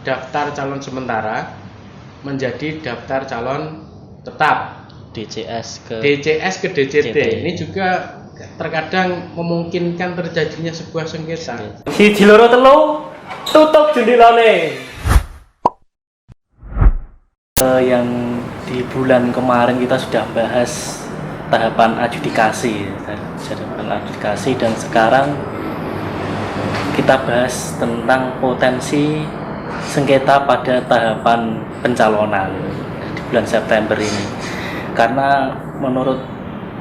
daftar calon sementara menjadi daftar calon tetap DCS ke DCT. Ini juga terkadang memungkinkan terjadinya sebuah sengketa. Siji loro telu tutup jendelane. Yang di bulan kemarin kita sudah bahas tahapan adjudikasi dan sekarang kita bahas tentang potensi sengketa pada tahapan pencalonan di bulan September ini, karena menurut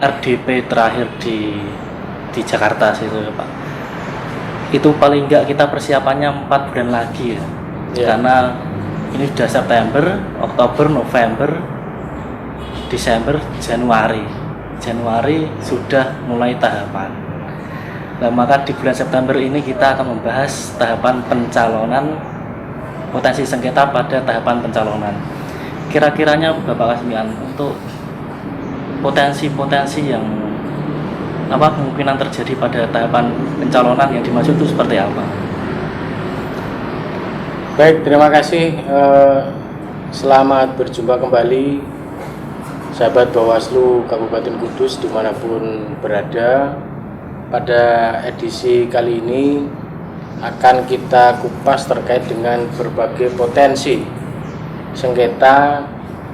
RDP terakhir di Jakarta situ Pak, itu paling enggak kita persiapannya 4 bulan lagi ya. Karena ini sudah September, Oktober, November, Desember, Januari sudah mulai tahapan. Nah, maka di bulan September ini kita akan membahas tahapan pencalonan, potensi sengketa pada tahapan pencalonan. Kira-kiranya Bapak Kasmian, untuk potensi-potensi yang kemungkinan terjadi pada tahapan pencalonan yang dimaksud itu seperti apa? Baik, terima kasih. Selamat berjumpa kembali sahabat Bawaslu Kabupaten Kudus dimanapun berada. Pada edisi kali ini akan kita kupas terkait dengan berbagai potensi sengketa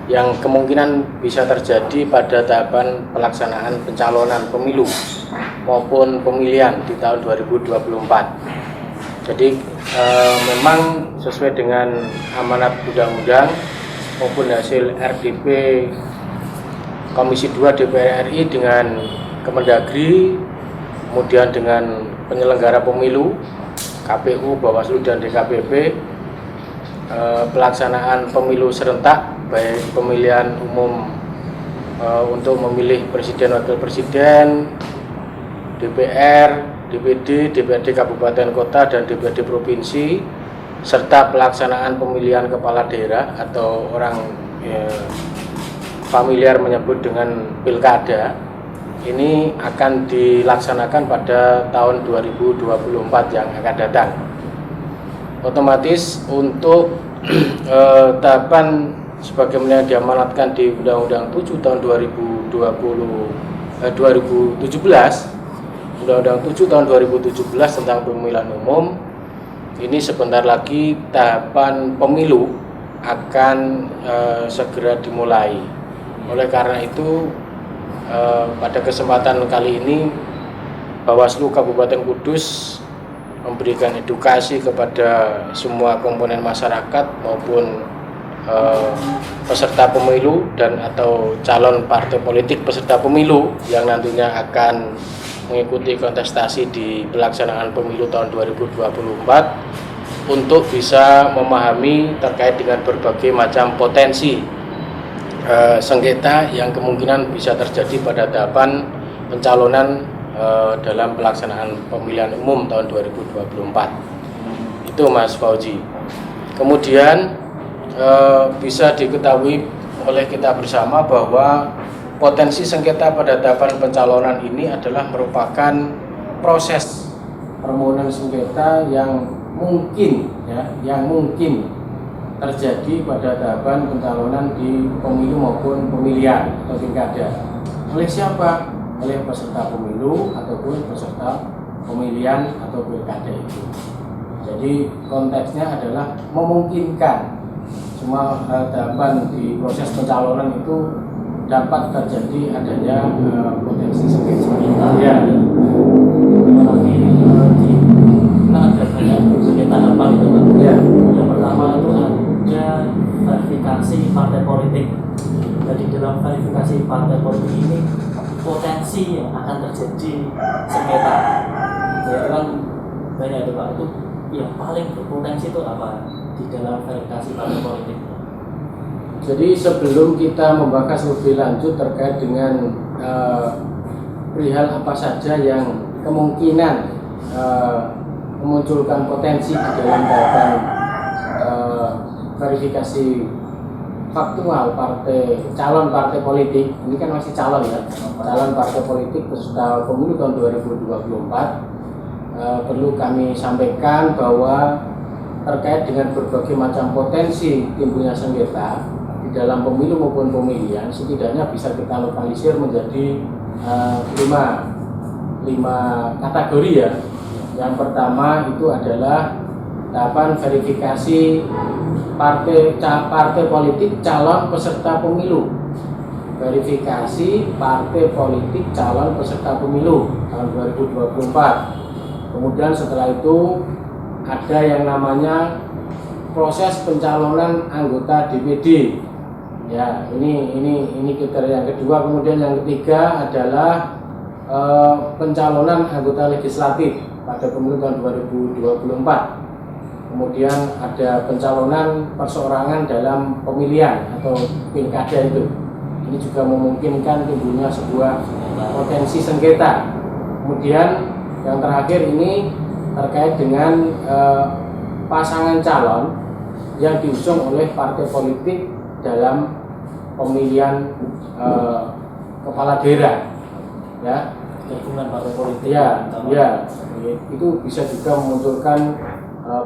yang kemungkinan bisa terjadi pada tahapan pelaksanaan pencalonan pemilu maupun pemilihan di tahun 2024. Jadi memang sesuai dengan amanat undang-undang maupun hasil RDP Komisi 2 DPR RI dengan Kemendagri, kemudian dengan penyelenggara pemilu, KPU, Bawaslu, dan DKPP, pelaksanaan pemilu serentak, baik pemilihan umum untuk memilih presiden, wakil presiden, DPR, DPD, DPRD Kabupaten Kota, dan DPRD Provinsi, serta pelaksanaan pemilihan kepala daerah atau orang familiar menyebut dengan pilkada. Ini akan dilaksanakan pada tahun 2024 yang akan datang. Otomatis untuk tahapan sebagaimana diamanatkan di Undang-Undang 7 tahun 2017, Undang-Undang 7 tahun 2017 tentang pemilihan umum, ini sebentar lagi tahapan pemilu akan segera dimulai. Oleh karena itu pada kesempatan kali ini Bawaslu Kabupaten Kudus memberikan edukasi kepada semua komponen masyarakat maupun peserta pemilu dan atau calon partai politik peserta pemilu yang nantinya akan mengikuti kontestasi di pelaksanaan pemilu tahun 2024 untuk bisa memahami terkait dengan berbagai macam potensi sengketa yang kemungkinan bisa terjadi pada tahapan pencalonan dalam pelaksanaan pemilihan umum tahun 2024. Itu Mas Fauzi. Kemudian bisa diketahui oleh kita bersama bahwa potensi sengketa pada tahapan pencalonan ini adalah merupakan proses permohonan sengketa yang mungkin terjadi pada tahapan pencalonan di pemilu maupun pemilihan atau pilkada. Oleh siapa? Oleh peserta pemilu ataupun peserta pemilihan atau pilkada itu. Jadi konteksnya adalah memungkinkan semua tahapan di proses pencalonan itu dapat terjadi adanya potensi sengketa. Ya. Ada banyak sengketa apa gitu Pak? Ya. Yang pertama itu ada verifikasi partai politik. Jadi dalam verifikasi partai politik ini potensi yang akan terjadi sengketa. Ya kan banyak itu Pak. Itu yang paling berpotensi itu apa di dalam verifikasi partai politik? Jadi sebelum kita membahas lebih lanjut terkait dengan perihal apa saja yang kemungkinan memunculkan potensi di dalam tahapan verifikasi faktual calon partai politik, ini kan masih calon ya, calon partai politik peserta pemilu tahun 2024, perlu kami sampaikan bahwa terkait dengan berbagai macam potensi timbulnya sengketa di dalam pemilu maupun pemilihan, setidaknya bisa kita lokalisir menjadi lima kategori ya. Yang pertama itu adalah tahapan verifikasi partai politik calon peserta pemilu. Verifikasi partai politik calon peserta pemilu tahun 2024. Kemudian setelah itu ada yang namanya proses pencalonan anggota DPD. Ya, ini kriteria yang kedua. Kemudian yang ketiga adalah pencalonan anggota legislatif pada pemilu tahun 2024. Kemudian ada pencalonan perseorangan dalam pemilihan atau pilkada itu. Ini juga memungkinkan timbulnya sebuah potensi sengketa. Kemudian yang terakhir ini terkait dengan pasangan calon yang diusung oleh partai politik dalam pemilihan kepala daerah, ya. Gabungan partai politik. Ya, itu bisa juga memunculkan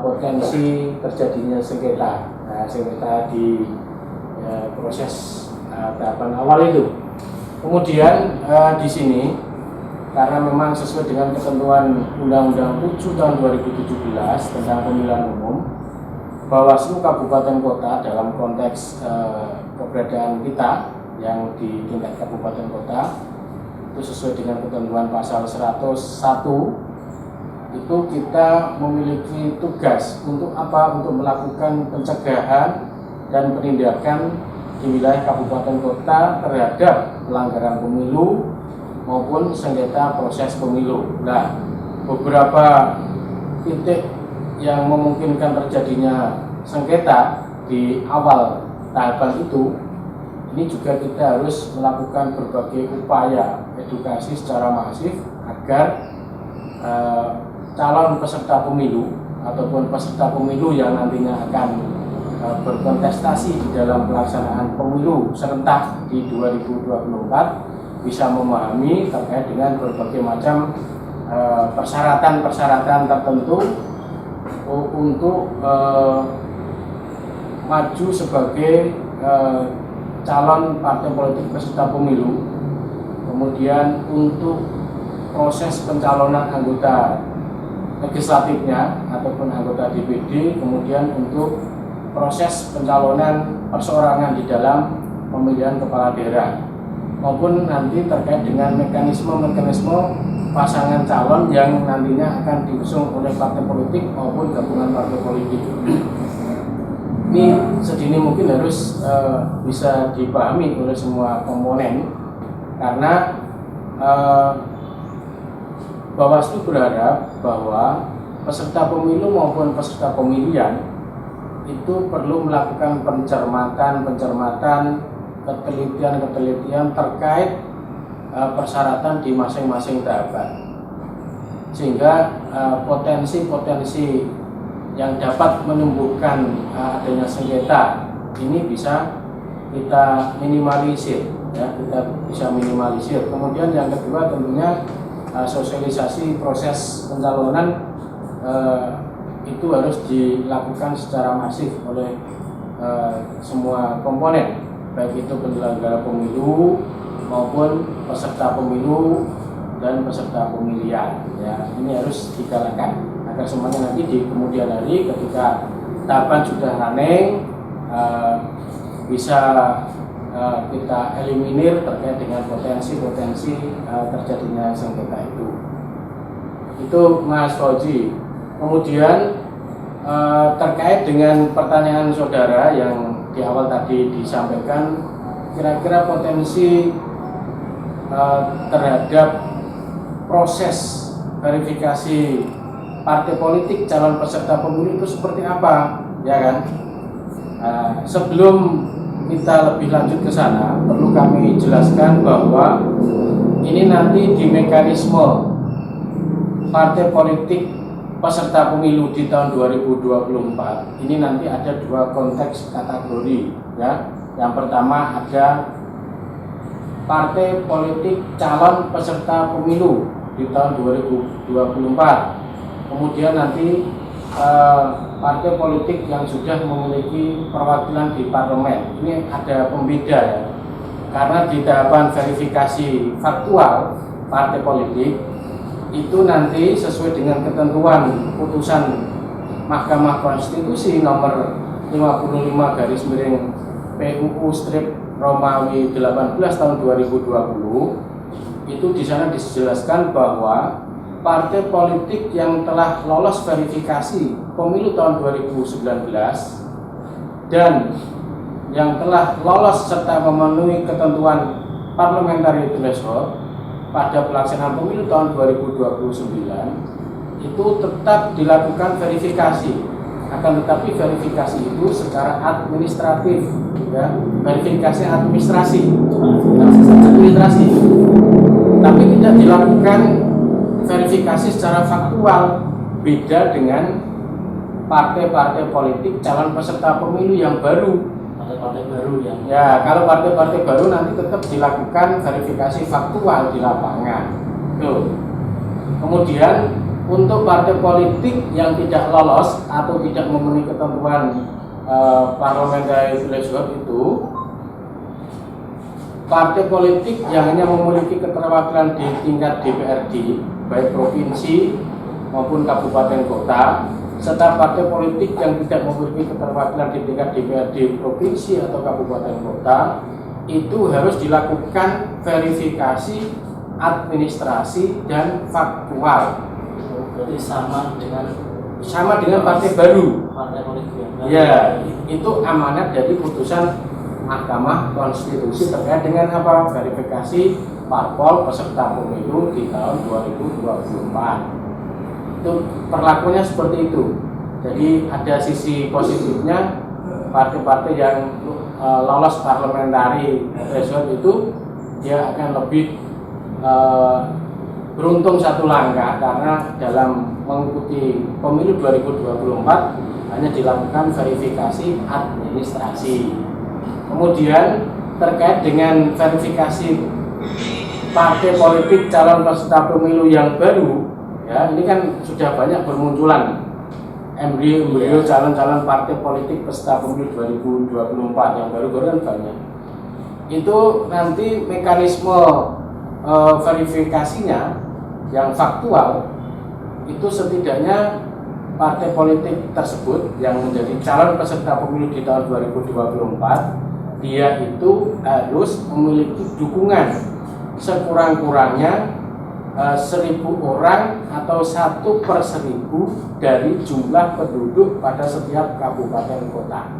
potensi terjadinya sengketa, sengketa di proses tahapan awal itu. Kemudian di sini karena memang sesuai dengan ketentuan Undang-Undang 7 tahun 2017 tentang pemilihan umum, Bawaslu Kabupaten Kota dalam konteks keberadaan kita yang di tingkat kabupaten kota itu sesuai dengan ketentuan pasal 101 itu kita memiliki tugas untuk apa? Untuk melakukan pencegahan dan penindakan di wilayah kabupaten kota terhadap pelanggaran pemilu maupun sengketa proses pemilu. Nah, beberapa titik yang memungkinkan terjadinya sengketa di awal tahapan itu, ini juga kita harus melakukan berbagai upaya edukasi secara masif agar calon peserta pemilu ataupun peserta pemilu yang nantinya akan berkontestasi di dalam pelaksanaan pemilu serentak di 2024 bisa memahami terkait dengan berbagai macam persyaratan-persyaratan tertentu untuk maju sebagai calon partai politik peserta pemilu, kemudian untuk proses pencalonan anggota legislatifnya ataupun anggota DPD, kemudian untuk proses pencalonan perseorangan di dalam pemilihan kepala daerah, maupun nanti terkait dengan mekanisme-mekanisme pasangan calon yang nantinya akan diusung oleh partai politik maupun gabungan partai politik. Ini sedini mungkin harus bisa dipahami oleh semua komponen, karena Bawaslu berharap bahwa peserta pemilu maupun peserta pemilihan itu perlu melakukan pencermatan, ketelitian terkait persyaratan di masing-masing tahapan, sehingga potensi-potensi yang dapat menumbuhkan adanya sengketa ini bisa kita minimalisir, ya, kita bisa minimalisir. Kemudian yang kedua tentunya sosialisasi proses pencalonan itu harus dilakukan secara masif oleh semua komponen, baik itu penyelenggara pemilu maupun peserta pemilu dan peserta pemilihan. Ya, ini harus digalakan agar semuanya nanti di kemudian hari ketika tahapan sudah running bisa kita eliminir terkait dengan potensi-potensi terjadinya sengketa itu. Itu Mas Fauzi. Kemudian terkait dengan pertanyaan saudara yang di awal tadi disampaikan, kira-kira potensi terhadap proses verifikasi partai politik calon peserta pemilu itu seperti apa, ya kan? Sebelum kita lebih lanjut ke sana, perlu kami jelaskan bahwa ini nanti di mekanisme partai politik peserta pemilu di tahun 2024 ini nanti ada dua konteks kategori, ya. Yang pertama ada partai politik calon peserta pemilu di tahun 2024. Kemudian nanti partai politik yang sudah memiliki perwakilan di parlemen. Ini ada pembeda ya, karena di tahapan verifikasi faktual partai politik itu nanti sesuai dengan ketentuan putusan Mahkamah Konstitusi nomor 55 garis miring PUU strip Romawi 18 tahun 2020, itu di sana dijelaskan bahwa partai politik yang telah lolos verifikasi pemilu tahun 2019 dan yang telah lolos serta memenuhi ketentuan parliamentary threshold pada pelaksanaan pemilu tahun 2029 itu tetap dilakukan verifikasi. Akan tetapi verifikasi itu secara administratif, ya, verifikasi administrasi, tapi tidak dilakukan verifikasi secara faktual. Beda dengan partai-partai politik calon peserta pemilu yang baru. Partai-partai baru yang Ya, kalau partai-partai baru nanti tetap dilakukan verifikasi faktual di lapangan. Tuh. Kemudian untuk partai politik yang tidak lolos atau tidak memenuhi ketentuan parliamentary threshold itu, partai politik yang hanya memiliki keterwakilan di tingkat DPRD baik provinsi maupun kabupaten kota, serta partai politik yang tidak memiliki keterwakilan di tingkat DPRD provinsi atau kabupaten kota, itu harus dilakukan verifikasi administrasi dan faktual. berarti sama dengan partai baru. partai politik yang baru. Ya, itu amanat dari putusan Mahkamah Konstitusi terkait dengan apa? Verifikasi parpol peserta pemilu di tahun 2024. Itu perlakuannya seperti itu. Jadi ada sisi positifnya, partai-partai yang lolos parliamentary threshold itu dia akan lebih beruntung satu langkah, karena dalam mengikuti pemilu 2024 hanya dilakukan verifikasi administrasi. Kemudian terkait dengan verifikasi partai politik calon peserta pemilu yang baru, ya ini kan sudah banyak bermunculan embrio calon-calon partai politik peserta pemilu 2024 yang baru-baru kan banyak. Itu nanti mekanisme verifikasinya yang faktual itu setidaknya partai politik tersebut yang menjadi calon peserta pemilu di tahun 2024 dia itu harus memiliki dukungan sekurang-kurangnya 1.000 orang atau 1/1000 dari jumlah penduduk pada setiap kabupaten kota.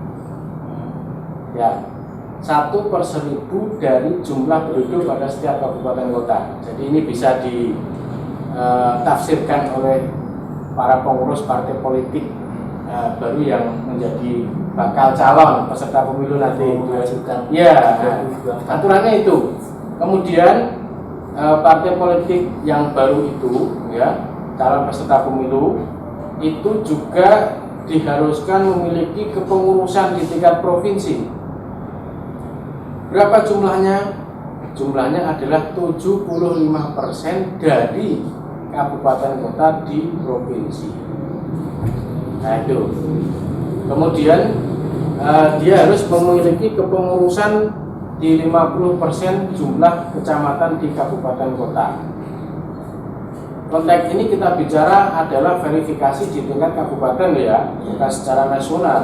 Ya, 1/1000 dari jumlah penduduk pada setiap kabupaten kota. Jadi ini bisa ditafsirkan oleh para pengurus partai politik baru yang menjadi bakal calon peserta pemilu nanti. Ya, aturannya itu. Kemudian partai politik yang baru itu, ya, calon peserta pemilu itu juga diharuskan memiliki kepengurusan di tingkat provinsi. Berapa jumlahnya? Jumlahnya adalah 75% dari kabupaten kota di provinsi. Nah itu. Kemudian dia harus memiliki kepengurusan di 50% jumlah kecamatan di kabupaten kota. Konteks ini kita bicara adalah verifikasi di tingkat kabupaten ya, bukan secara nasional.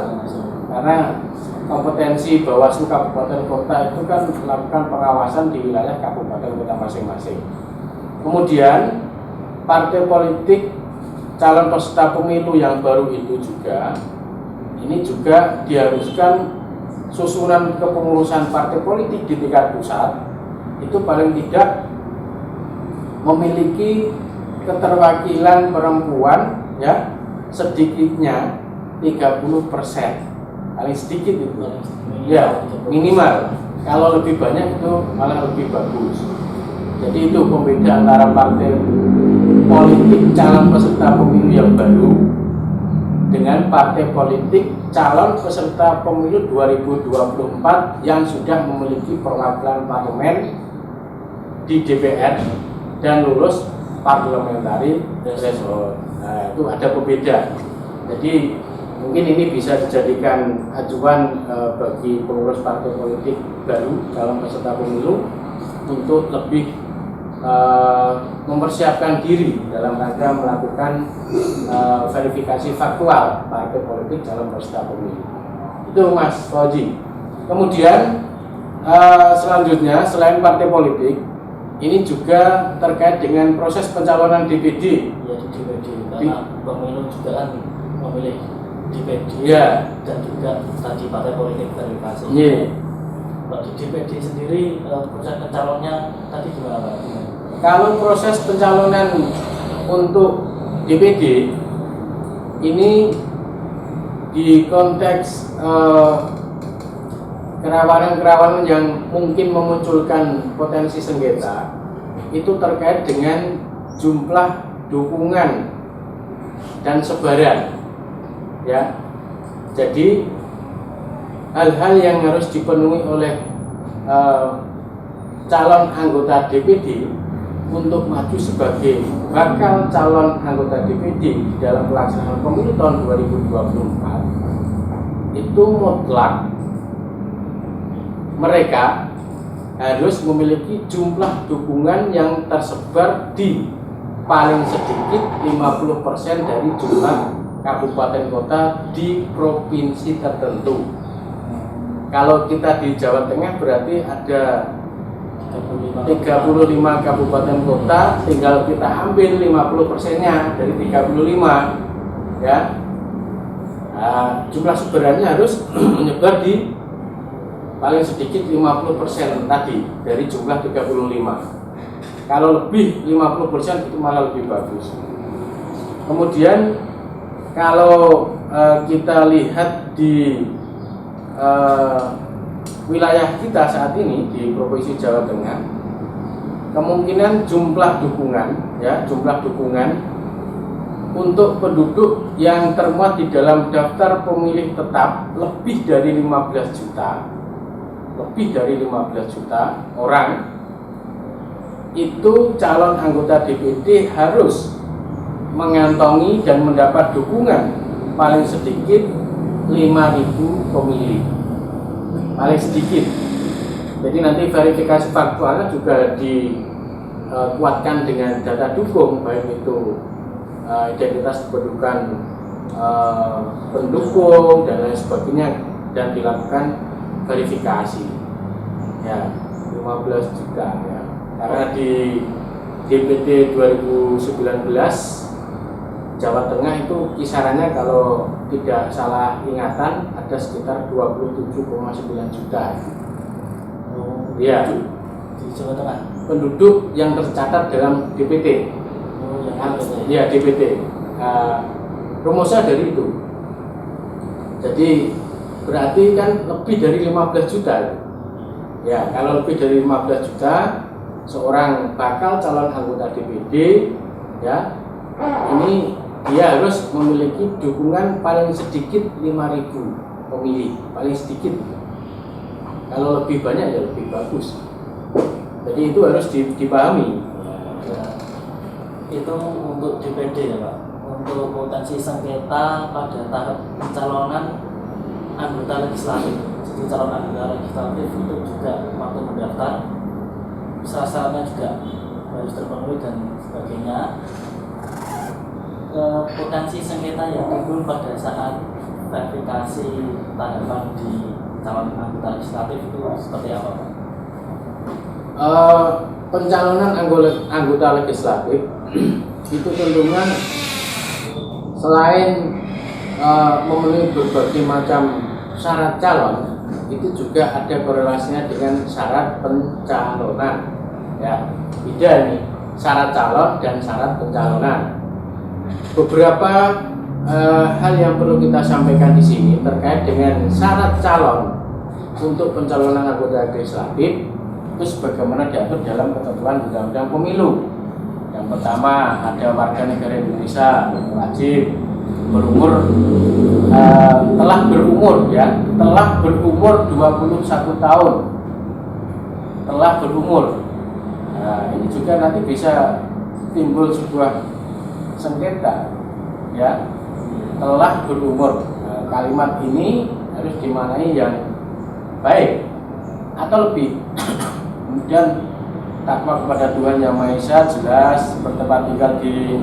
Karena kompetensi Bawaslu kabupaten kota itu kan melakukan pengawasan di wilayah kabupaten kota masing-masing. Kemudian partai politik calon peserta pemilu yang baru itu juga ini juga diharuskan susunan kepengurusan partai politik di tingkat pusat itu paling tidak memiliki keterwakilan perempuan ya sedikitnya 30%, paling sedikit itu ya minimal. Kalau lebih banyak itu malah lebih bagus. Jadi itu pembeda antara partai politik calon peserta pemilu yang baru dengan partai politik calon peserta pemilu 2024 yang sudah memiliki perwakilan parlemen di DPR dan lulus parliamentary threshold. Nah, itu ada pembeda. Jadi Mungkin ini bisa dijadikan acuan bagi pengurus partai politik baru dalam peserta pemilu untuk lebih mempersiapkan diri dalam rangka melakukan verifikasi faktual partai politik dalam peserta pemilu. Itu Mas Fauzi. Kemudian selanjutnya selain partai politik, ini juga terkait dengan proses pencalonan DPD. Ya, di DPD karena pemilu juga kan memilih DPD ya, dan juga tadi partai politik verifikasi. Yeah. Kalau di DPD sendiri proses pencalonnya tadi gimana Pak? Kalau proses pencalonan untuk DPD ini di konteks kerawanan-kerawanan yang mungkin memunculkan potensi sengketa itu terkait dengan jumlah dukungan dan sebaran, ya. Jadi hal-hal yang harus dipenuhi oleh calon anggota DPD untuk maju sebagai bakal calon anggota DPD dalam pelaksanaan pemilu tahun 2024 itu mutlak mereka harus memiliki jumlah dukungan yang tersebar di paling sedikit 50% dari jumlah kabupaten kota di provinsi tertentu. Kalau kita di Jawa Tengah berarti ada 35 kabupaten kota, tinggal kita ambil 50%-nya dari 35, ya. Jumlah sebarannya harus menyebar di paling sedikit 50% tadi dari jumlah 35. Kalau lebih 50% itu malah lebih bagus. Kemudian kalau kita lihat di wilayah kita saat ini di Provinsi Jawa Tengah, kemungkinan jumlah dukungan, ya, jumlah dukungan untuk penduduk yang termuat di dalam daftar pemilih tetap lebih dari 15 juta orang, itu calon anggota DPD harus mengantongi dan mendapat dukungan paling sedikit 5.000 pemilih, paling sedikit. Jadi nanti verifikasi faktualnya juga dikuatkan dengan data dukung, baik itu identitas kependudukan pendukung dan lain sebagainya, dan dilakukan verifikasi, ya, 15 juta, ya. Karena di DPD 2019 Jawa Tengah itu kisarannya kalau tidak salah ingatan ada sekitar 27,9 juta. Ya, Di Jawa Tengah. penduduk yang tercatat dalam DPT. Ya, DPT. Rumusnya dari itu. Jadi berarti kan lebih dari 15 juta. Ya, kalau lebih dari 15 juta seorang bakal calon anggota DPD, ya, ini dia harus memiliki dukungan paling sedikit 5.000 pemilih, paling sedikit. Kalau lebih banyak ya lebih bagus. Jadi itu harus dipahami. Ya. Itu untuk DPD ya Pak. Untuk potensi sengketa pada tahap pencalonan anggota legislatif. Jadi calon anggota legislatif itu juga waktu mendaftar syarat-syaratnya juga harus terpenuhi dan sebagainya. Potensi sengketa yang timbul pada saat verifikasi tahapan di calon anggota legislatif itu seperti apa Pak? Pencalonan anggota legislatif itu tentunya selain memenuhi berbagai macam syarat calon, itu juga ada korelasinya dengan syarat pencalonan, ya. Beda nih syarat calon dan syarat pencalonan. Beberapa hal yang perlu kita sampaikan di sini terkait dengan syarat calon untuk pencalonan anggota legislatif itu sebagaimana diatur dalam ketentuan Undang-Undang Pemilu. Yang pertama, ada warga negara Indonesia wajib telah berumur 21 tahun, telah berumur. Nah, ini juga nanti bisa timbul sebuah sengketa, ya, telah berumur. Nah, kalimat ini harus dimaknai yang baik atau lebih. Kemudian takwa kepada Tuhan Yang Maha Esa jelas, bertempat tinggal di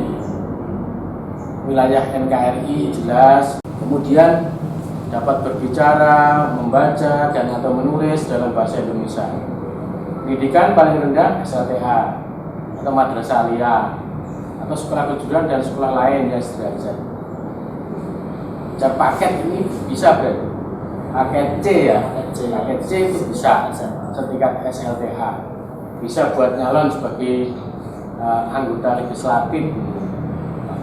wilayah NKRI jelas, kemudian dapat berbicara, membaca, dan atau menulis dalam bahasa Indonesia. Pendidikan paling rendah SLTA atau madrasah aliyah atau sekolah kejuruan dan sekolah lain yang sederajat. Paket ini bisa berarti paket C ya, paket C itu bisa setingkat SLTA, bisa buat nyalon sebagai anggota legislatif,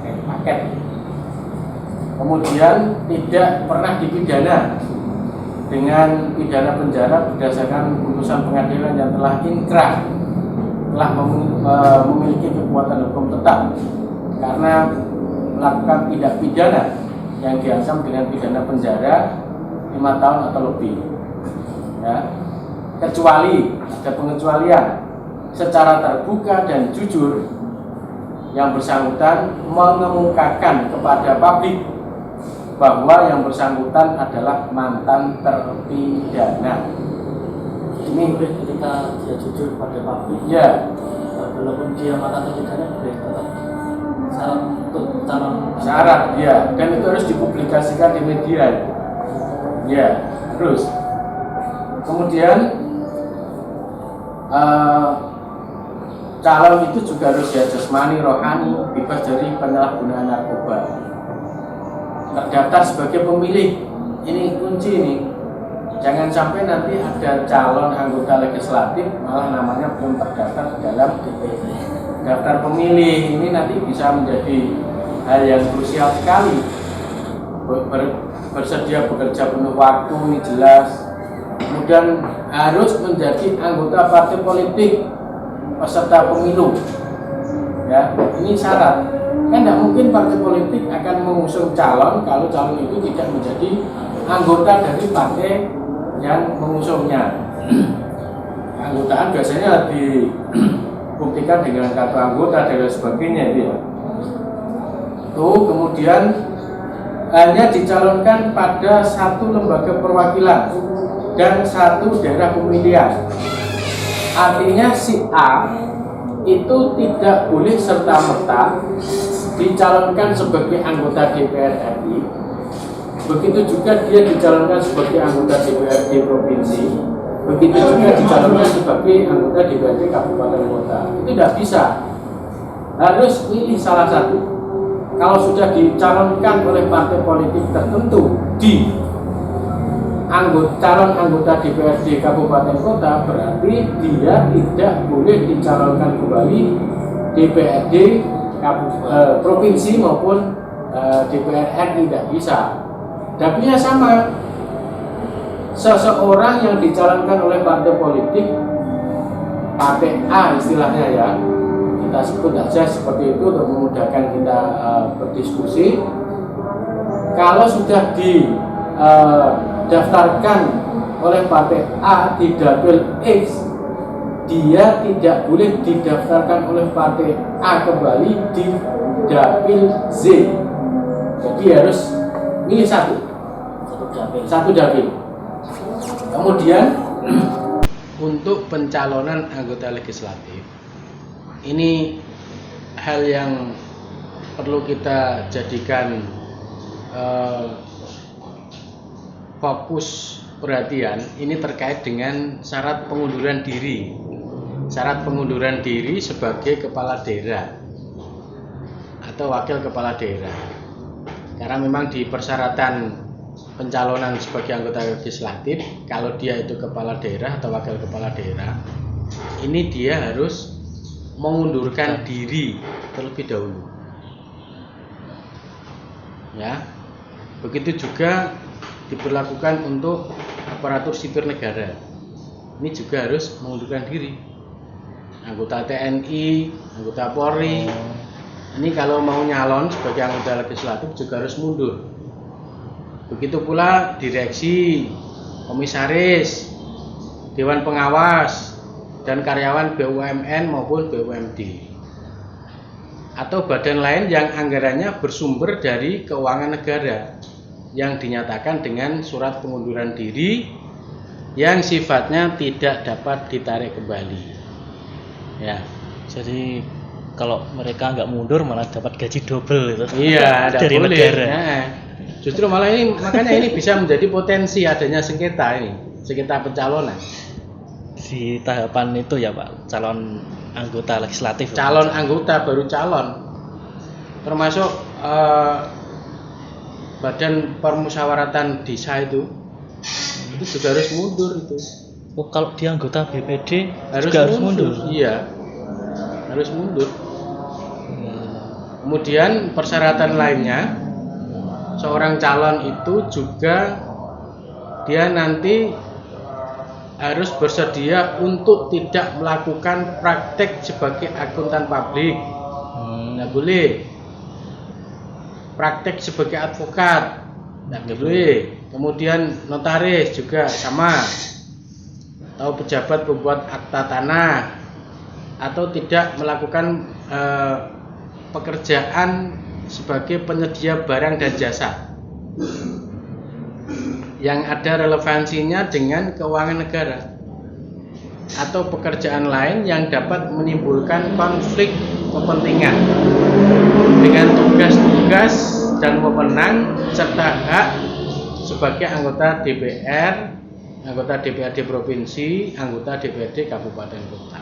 paket. Kemudian tidak pernah dipidana dengan pidana penjara berdasarkan putusan pengadilan yang telah inkrah, telah memiliki kekuatan hukum tetap karena melakukan tindak pidana yang diancam dengan pidana penjara 5 tahun atau lebih, ya. Kecuali ada pengecualian secara terbuka dan jujur yang bersangkutan mengemukakan kepada publik bahwa yang bersangkutan adalah mantan terpidana. Ini boleh ketika dia jujur pada publik. Ya. Walaupun dia mantan terpidana boleh tetap syarat untuk calon. Syarat, ya. Dan itu harus dipublikasikan di media. Ya, terus. Kemudian calon itu juga harus ya jasmani, rohani, bebas dari penyalahgunaan narkoba. Terdaftar sebagai pemilih, ini kunci ini. Jangan sampai nanti ada calon anggota legislatif malah namanya belum terdaftar dalam daftar pemilih. Ini nanti bisa menjadi hal yang krusial sekali. Bersedia bekerja penuh waktu ini jelas. Kemudian harus menjadi anggota partai politik peserta pemilu. Ya, ini syarat. Kan tidak mungkin partai politik akan mengusung calon kalau calon itu tidak menjadi anggota dari partai yang mengusungnya. Anggotaan biasanya dibuktikan dengan kartu anggota dan sebagainya itu ya. Tuh, kemudian hanya dicalonkan pada satu lembaga perwakilan dan satu daerah pemilihan. Artinya si A itu tidak boleh serta-merta dicalonkan sebagai anggota DPR RI. Begitu juga dia dicalonkan sebagai anggota DPRD provinsi. Begitu juga dicalonkan sebagai anggota DPRD kabupaten kota. Itu tidak bisa. Harus pilih salah satu. Kalau sudah dicalonkan oleh partai politik tertentu di calon anggota DPRD kabupaten kota, berarti dia tidak boleh dicalonkan kembali DPRD provinsi maupun DPR RI, tidak bisa. Dapilnya sama. Seseorang yang dicalonkan oleh partai politik, partai A istilahnya ya, kita sebut aja seperti itu untuk memudahkan kita berdiskusi. Kalau sudah didaftarkan oleh partai A di dapil X, dia tidak boleh didaftarkan oleh partai A kembali di dapil Z. Jadi harus milih satu dapil. Kemudian untuk pencalonan anggota legislatif, ini hal yang perlu kita jadikan fokus perhatian. Ini terkait dengan syarat pengunduran diri. Syarat pengunduran diri sebagai kepala daerah atau wakil kepala daerah. Karena memang di persyaratan pencalonan sebagai anggota legislatif, kalau dia itu kepala daerah atau wakil kepala daerah, ini dia harus mengundurkan diri terlebih dahulu. Ya, begitu juga diberlakukan untuk aparatur sipil negara. Ini juga harus mengundurkan diri. Anggota TNI, anggota Polri, ini kalau mau nyalon sebagai anggota legislatif juga harus mundur. Begitu pula direksi, komisaris, dewan pengawas, dan karyawan BUMN maupun BUMD. Atau badan lain yang anggarannya bersumber dari keuangan negara. yang dinyatakan dengan surat pengunduran diri yang sifatnya tidak dapat ditarik kembali. Ya. Jadi kalau mereka nggak mundur malah dapat gaji double itu. Iya, dari boleh. negara. Nah, justru malah ini makanya ini bisa menjadi potensi adanya sengketa ini, sengketa pencalonan. Di tahapan itu ya Pak, calon anggota legislatif. Calon anggota baru calon, termasuk badan permusyawaratan desa itu juga harus mundur itu. Oh, kalau dia anggota BPD Harus juga harus mundur. Iya, harus mundur. Kemudian persyaratan lainnya, seorang calon itu juga dia nanti harus bersedia untuk tidak melakukan praktek sebagai akuntan publik. Nggak boleh. Praktek sebagai advokat, nggak boleh. Kemudian notaris juga sama. Atau pejabat pembuat akta tanah, atau tidak melakukan pekerjaan sebagai penyedia barang dan jasa yang ada relevansinya dengan keuangan negara, atau pekerjaan lain yang dapat menimbulkan konflik kepentingan dengan tugas-tugas dan wewenang serta hak sebagai anggota DPR, anggota DPRD provinsi, anggota DPRD kabupaten kota.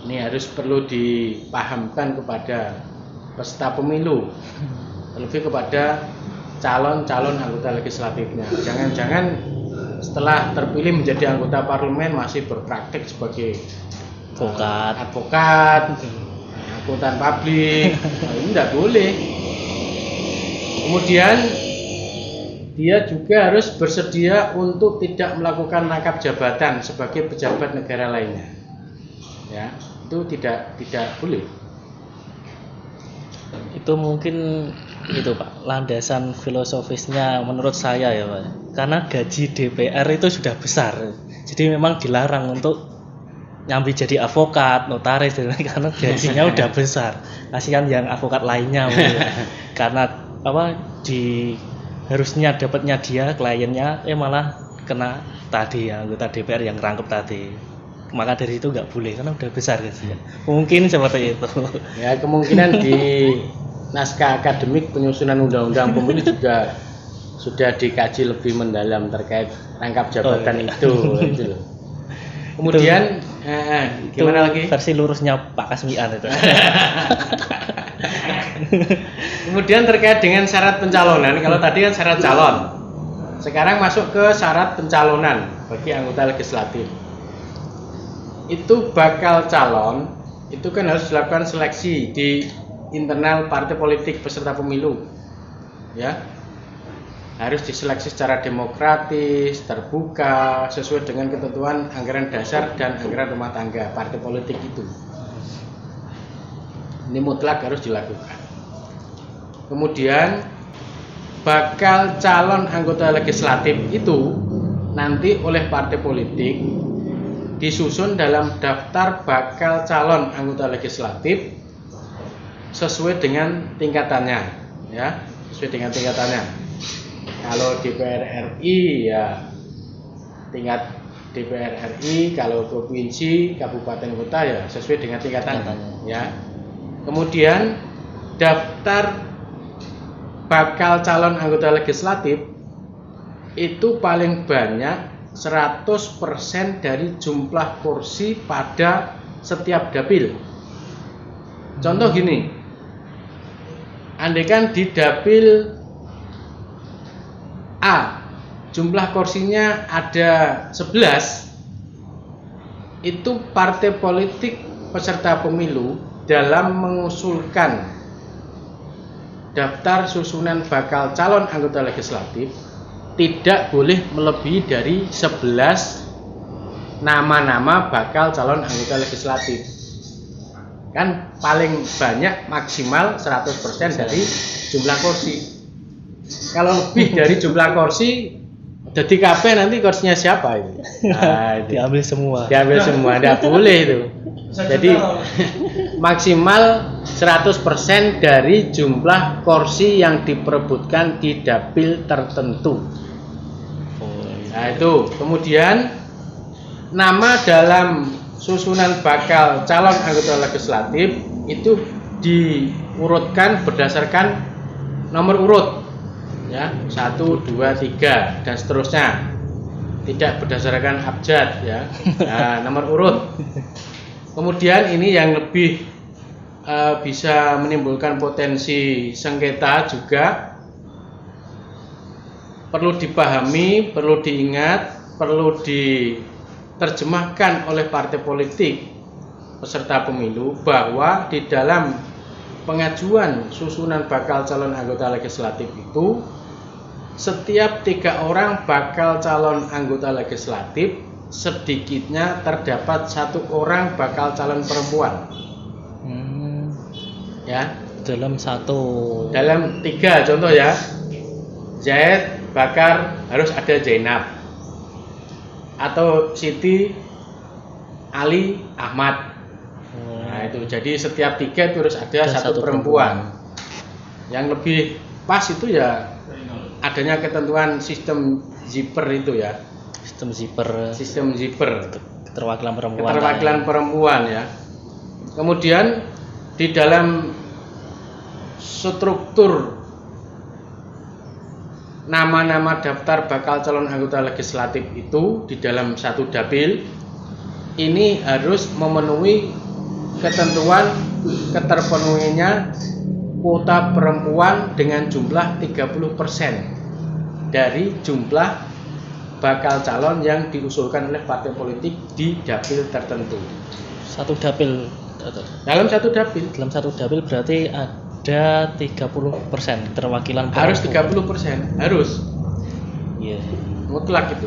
Ini harus perlu dipahamkan kepada peserta pemilu, lebih kepada calon-calon anggota legislatifnya. Jangan-jangan setelah terpilih menjadi anggota parlemen masih berpraktek sebagai advokat, akuntan publik. Nah, ini tidak boleh. Kemudian dia juga harus bersedia untuk tidak melakukan rangkap jabatan sebagai pejabat negara lainnya. Ya, itu tidak boleh. Itu mungkin itu Pak, landasan filosofisnya menurut saya ya Pak. Karena gaji DPR itu sudah besar. Jadi memang dilarang untuk nyambi jadi advokat, notaris karena gajinya udah besar. Kasihan yang advokat lainnya karena harusnya dapatnya dia kliennya malah kena tadi ya anggota DPR yang rangkep tadi. Maka dari itu nggak boleh karena udah besar gajinya. Mungkin seperti itu. Ya, kemungkinan di naskah akademik penyusunan undang-undang pemilu juga sudah dikaji lebih mendalam terkait rangkap jabatan itu loh. Kemudian gimana lagi? Versi lurusnya Pak Kasmian itu. Kemudian terkait dengan syarat pencalonan, kalau tadi kan syarat calon, sekarang masuk ke syarat pencalonan bagi anggota legislatif. Itu bakal calon itu kan harus dilakukan seleksi di internal partai politik peserta pemilu, ya. Harus diseleksi secara demokratis, terbuka, sesuai dengan ketentuan anggaran dasar dan anggaran rumah tangga partai politik itu. Ini mutlak harus dilakukan. Kemudian bakal calon anggota legislatif itu nanti oleh partai politik disusun dalam daftar bakal calon anggota legislatif sesuai dengan tingkatannya, ya, sesuai dengan tingkatannya. Kalau DPR RI ya tingkat DPR RI, kalau provinsi, kabupaten kota ya sesuai dengan tingkatannya, ya. Kemudian daftar bakal calon anggota legislatif itu paling banyak 100% dari jumlah kursi pada setiap dapil. Contoh gini, andaikan di dapil A jumlah kursinya ada 11, itu partai politik peserta pemilu dalam mengusulkan daftar susunan bakal calon anggota legislatif tidak boleh melebihi dari 11 nama-nama bakal calon anggota legislatif. Kan paling banyak maksimal 100% dari jumlah kursi. Kalau lebih dari jumlah kursi, jadi KB nanti kursinya siapa itu? Nah, itu. Diambil semua. Diambil semua, tidak boleh itu. Jadi maksimal 100% dari jumlah kursi yang diperebutkan di dapil tertentu. Nah itu, kemudian nama dalam susunan bakal calon anggota legislatif itu diurutkan berdasarkan nomor urut, ya 1, 2, 3 dan seterusnya, tidak berdasarkan abjad, ya. Nah, nomor urut. Kemudian ini yang lebih bisa menimbulkan potensi sengketa juga. Perlu dipahami, perlu diingat, perlu diterjemahkan oleh partai politik peserta pemilu bahwa di dalam pengajuan susunan bakal calon anggota legislatif itu setiap 3 orang bakal calon anggota legislatif sedikitnya terdapat 1 orang bakal calon perempuan. Ya, dalam 3 contoh ya. Zaid Bakar harus ada Zainab, atau Siti Ali Ahmad. Nah itu, jadi setiap 3 itu harus ada 1 perempuan. Yang lebih pas itu ya adanya ketentuan sistem zipper itu ya. Sistem zipper. Keterwakilan perempuan ya. Kemudian di dalam struktur nama-nama daftar bakal calon anggota legislatif itu di dalam satu dapil ini harus memenuhi ketentuan keterpenuhinya kuota perempuan dengan jumlah 30% dari jumlah bakal calon yang diusulkan oleh partai politik di dapil tertentu. Dalam satu dapil berarti ada 30% keterwakilan perempuan. Harus 30%, harus. Iya. Mutlak itu.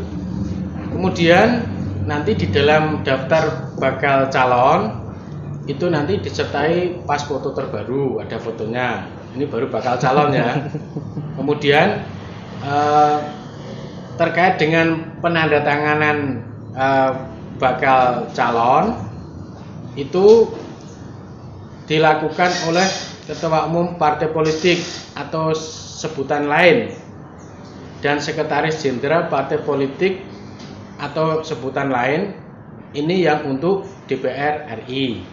Kemudian nanti di dalam daftar bakal calon itu nanti disertai pas foto terbaru, ada fotonya. Ini baru bakal calon ya. Kemudian terkait dengan penandatanganan bakal calon itu dilakukan oleh Ketua Umum Partai Politik atau sebutan lain dan Sekretaris Jenderal Partai Politik atau sebutan lain, ini yang untuk DPR RI.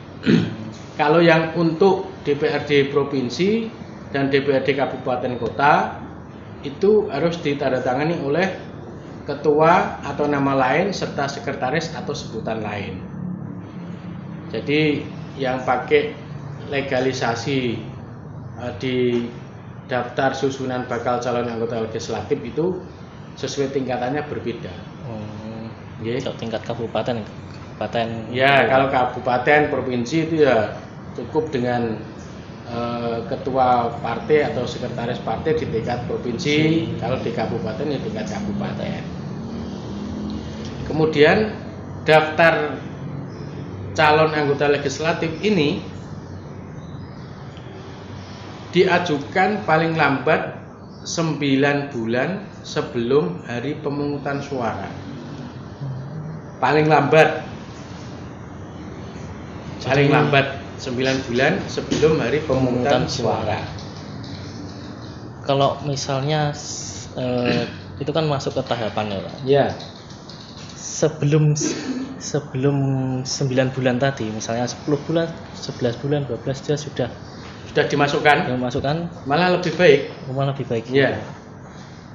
Kalau yang untuk DPRD Provinsi dan DPRD Kabupaten Kota itu harus ditandatangani oleh ketua atau nama lain serta sekretaris atau sebutan lain. Jadi yang pakai legalisasi di daftar susunan bakal calon anggota legislatif itu sesuai tingkatannya berbeda. Tingkat kabupaten. Ya, kalau kabupaten, provinsi itu ya cukup dengan ketua partai atau sekretaris partai di tingkat provinsi. Kalau di kabupaten ya tingkat kabupaten. Kemudian daftar calon anggota legislatif ini diajukan paling lambat 9 bulan sebelum hari pemungutan suara. Paling lambat 9 bulan sebelum hari pemungutan suara. Kalau misalnya itu kan masuk ke tahapan ya Pak. Ya. Sebelum 9 bulan tadi, misalnya 10 bulan, 11 bulan, 12 dia sudah dimasukkan, malah lebih baik. Ya.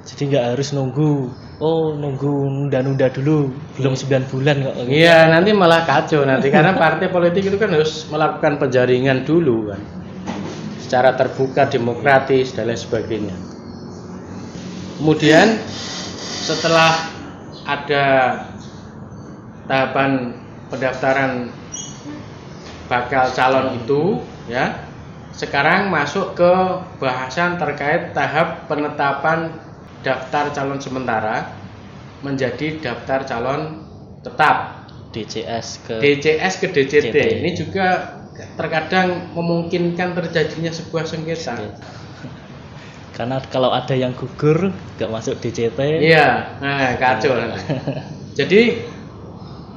Jadi nggak harus nunggu nunda dulu, belum 9 bulan kok. Iya, nanti malah kacau nanti karena partai politik itu kan harus melakukan penjaringan dulu kan, secara terbuka, demokratis dan lain sebagainya. Kemudian setelah ada tahapan pendaftaran bakal calon itu, ya. Sekarang masuk ke bahasan terkait tahap penetapan daftar calon sementara menjadi daftar calon tetap DCS ke DCT. Ini juga terkadang memungkinkan terjadinya sebuah sengketa. Karena kalau ada yang gugur nggak masuk DCT. Iya, nah kacau nanti. Jadi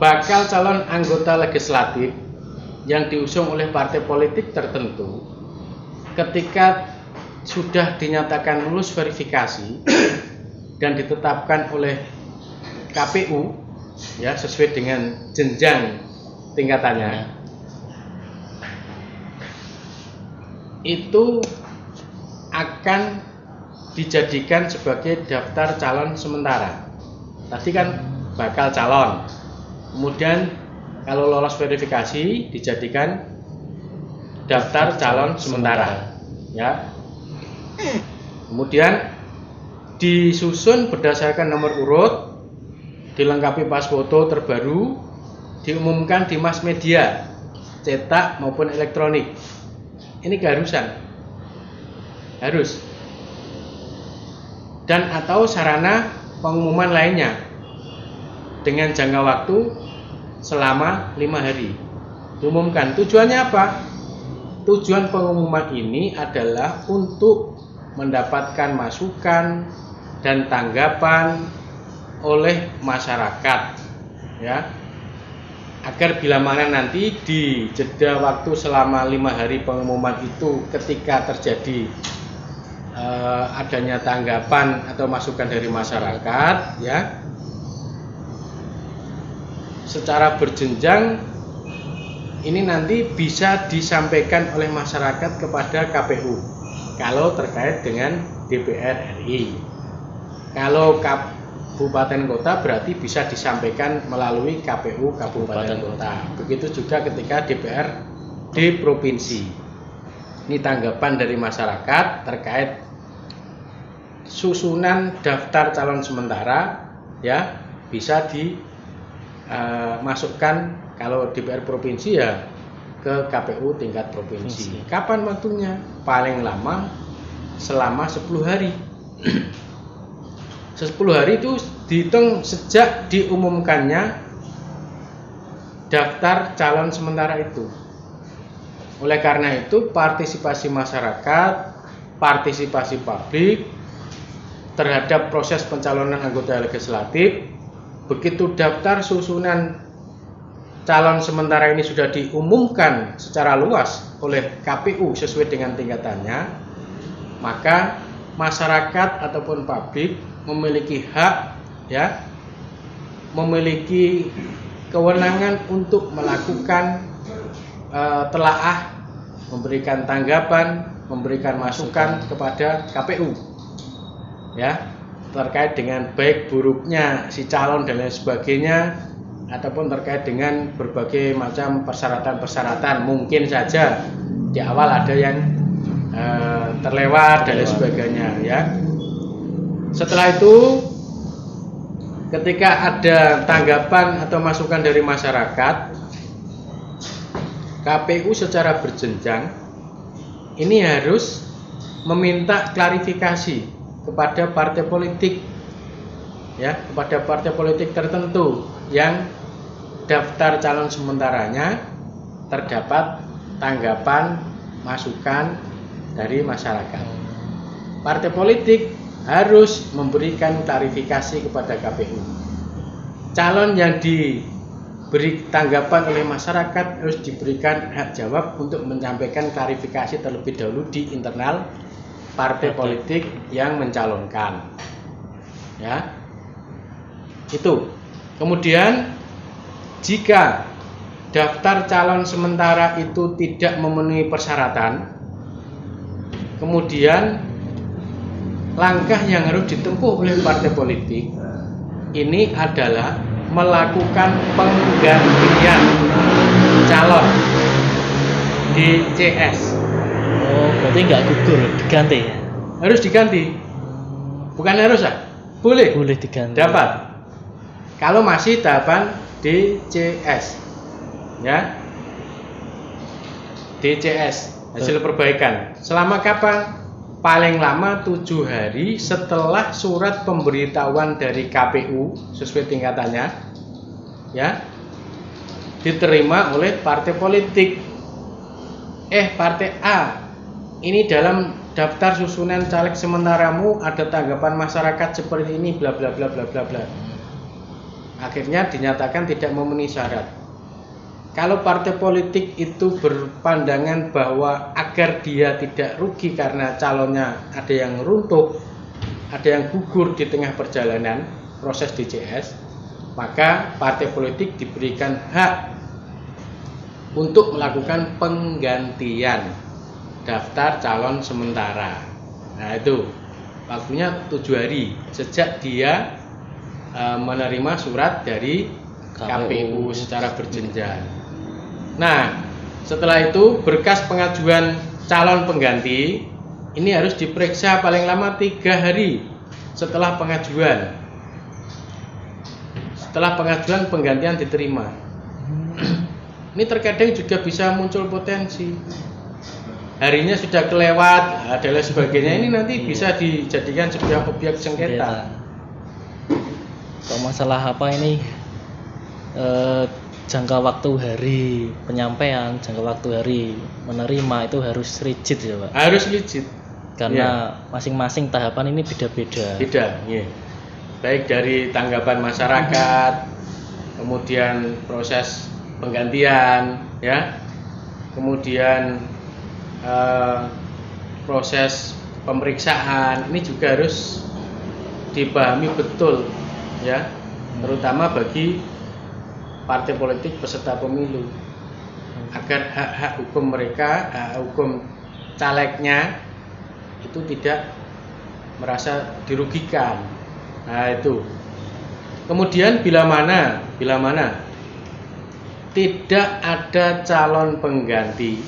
bakal calon anggota legislatif yang diusung oleh partai politik tertentu ketika sudah dinyatakan lulus verifikasi dan ditetapkan oleh KPU ya sesuai dengan jenjang tingkatannya, itu akan dijadikan sebagai daftar calon sementara. Tadi kan bakal calon, kemudian kalau lolos verifikasi dijadikan daftar calon sementara ya. Kemudian disusun berdasarkan nomor urut, dilengkapi pas foto terbaru, diumumkan di mass media cetak maupun elektronik. Ini keharusan, harus. Dan atau sarana pengumuman lainnya dengan jangka waktu selama 5 hari. Diumumkan. Tujuannya apa? Tujuan pengumuman ini adalah untuk mendapatkan masukan dan tanggapan oleh masyarakat ya, agar bila mana nanti di jeda waktu selama 5 hari pengumuman itu ketika terjadi adanya tanggapan atau masukan dari masyarakat ya, secara berjenjang ini nanti bisa disampaikan oleh masyarakat kepada KPU kalau terkait dengan DPR RI. Kalau kabupaten kota berarti bisa disampaikan melalui KPU kabupaten kota. Begitu juga ketika DPR di provinsi. Ini tanggapan dari masyarakat terkait susunan daftar calon sementara ya, bisa dimasukkan kalau DPR provinsi ya ke KPU tingkat provinsi. Kapan waktunya? Paling lama selama 10 hari. 10 hari itu dihitung sejak diumumkannya daftar calon sementara itu. Oleh karena itu partisipasi masyarakat, partisipasi publik terhadap proses pencalonan anggota legislatif, begitu daftar susunan calon sementara ini sudah diumumkan secara luas oleh KPU sesuai dengan tingkatannya, maka masyarakat ataupun publik memiliki hak ya, memiliki kewenangan untuk melakukan telaah, memberikan tanggapan, memberikan masukan kepada KPU ya, terkait dengan baik buruknya si calon dan lain sebagainya, ataupun terkait dengan berbagai macam persyaratan-persyaratan. Mungkin saja di awal ada yang terlewat dan lain sebagainya ya. Setelah itu ketika ada tanggapan atau masukan dari masyarakat, KPU secara berjenjang ini harus meminta klarifikasi kepada partai politik ya, kepada partai politik tertentu yang daftar calon sementaranya terdapat tanggapan masukan dari masyarakat. Partai politik harus memberikan klarifikasi kepada KPU. Calon yang diberi tanggapan oleh masyarakat harus diberikan hak jawab untuk menyampaikan klarifikasi terlebih dahulu di internal partai politik yang mencalonkan. Ya. Itu. Kemudian jika daftar calon sementara itu tidak memenuhi persyaratan, kemudian langkah yang harus ditempuh oleh partai politik ini adalah melakukan penggantian calon DCS. Oh, berarti nggak gugur, diganti ya? Harus diganti. Bukan harus ya? Boleh. Boleh diganti. Dapat. Kalau masih tahapan DCS. Ya. DCS, hasil perbaikan. Selama kapan? Paling lama 7 hari setelah surat pemberitahuan dari KPU sesuai tingkatannya ya, diterima oleh partai politik. Partai A, ini dalam daftar susunan caleg sementaramu ada tanggapan masyarakat seperti ini bla bla bla bla bla bla. Akhirnya dinyatakan tidak memenuhi syarat. Kalau partai politik itu berpandangan bahwa agar dia tidak rugi karena calonnya ada yang runtuh, ada yang gugur di tengah perjalanan proses DCS, maka partai politik diberikan hak untuk melakukan penggantian daftar calon sementara. Nah itu waktunya 7 hari sejak dia menerima surat dari KPU secara berjenjang. Nah, setelah itu berkas pengajuan calon pengganti ini harus diperiksa paling lama 3 hari setelah pengajuan. Setelah pengajuan penggantian diterima. Ini terkadang juga bisa muncul potensi. Harinya sudah kelewat dan lain sebagainya. Ini nanti bisa dijadikan sebuah objek sengketa. Kalau masalah apa ini? Jangka waktu hari penyampaian, jangka waktu hari menerima itu harus rigid ya Pak? Harus rigid. Karena masing-masing tahapan ini beda-beda. Beda, ya. Baik dari tanggapan masyarakat, kemudian proses penggantian, ya, kemudian proses pemeriksaan, ini juga harus dipahami betul, ya, terutama bagi partai politik peserta pemilu, agar hak-hak hukum mereka, hak hukum calegnya itu tidak merasa dirugikan. Nah itu. Kemudian bila mana tidak ada calon pengganti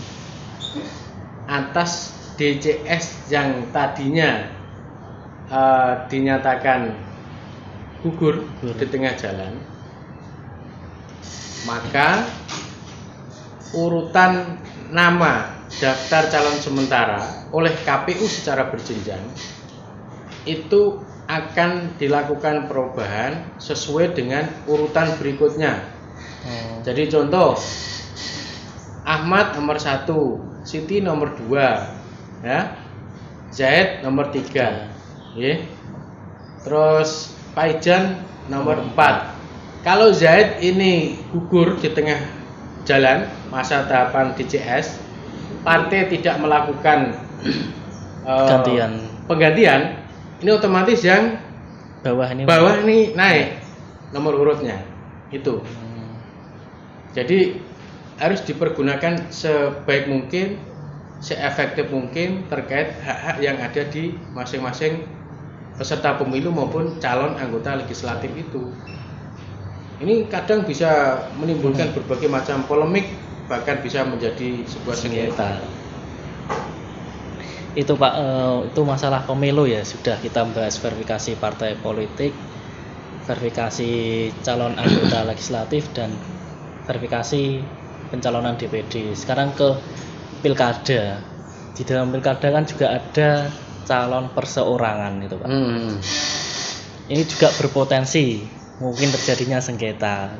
atas DCS yang tadinya dinyatakan gugur di tengah jalan, maka urutan nama daftar calon sementara oleh KPU secara berjenjang itu akan dilakukan perubahan sesuai dengan urutan berikutnya. Jadi contoh, Ahmad nomor 1, Siti nomor 2, ya, Zaid nomor 3, ya. Terus Paijan nomor 4. Kalau Zaid ini gugur di tengah jalan masa tahapan DCS, partai tidak melakukan penggantian, ini otomatis yang bawah ini naik nomor urutnya itu. Jadi harus dipergunakan sebaik mungkin, seefektif mungkin terkait hak-hak yang ada di masing-masing peserta pemilu maupun calon anggota legislatif itu. Ini kadang bisa menimbulkan berbagai macam polemik, bahkan bisa menjadi sebuah sengketa. Itu Pak, itu masalah pemilu ya, sudah kita bahas verifikasi partai politik, verifikasi calon anggota legislatif, dan verifikasi pencalonan DPD. Sekarang ke pilkada. Di dalam pilkada kan juga ada calon perseorangan itu Pak. Ini juga berpotensi mungkin terjadinya sengketa.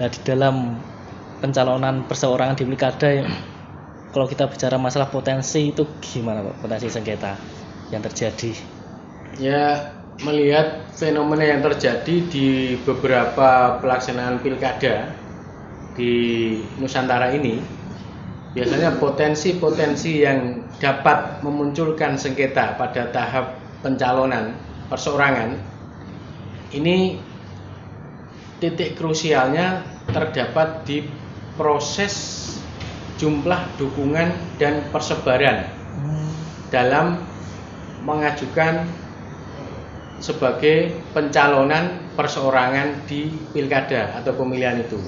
Nah, di dalam pencalonan perseorangan di pilkada, kalau kita bicara masalah potensi itu gimana Pak, potensi sengketa yang terjadi? Ya, melihat fenomena yang terjadi di beberapa pelaksanaan pilkada di Nusantara ini, biasanya potensi-potensi yang dapat memunculkan sengketa pada tahap pencalonan perseorangan ini titik krusialnya terdapat di proses jumlah dukungan dan persebaran dalam mengajukan sebagai pencalonan perseorangan di pilkada atau pemilihan itu.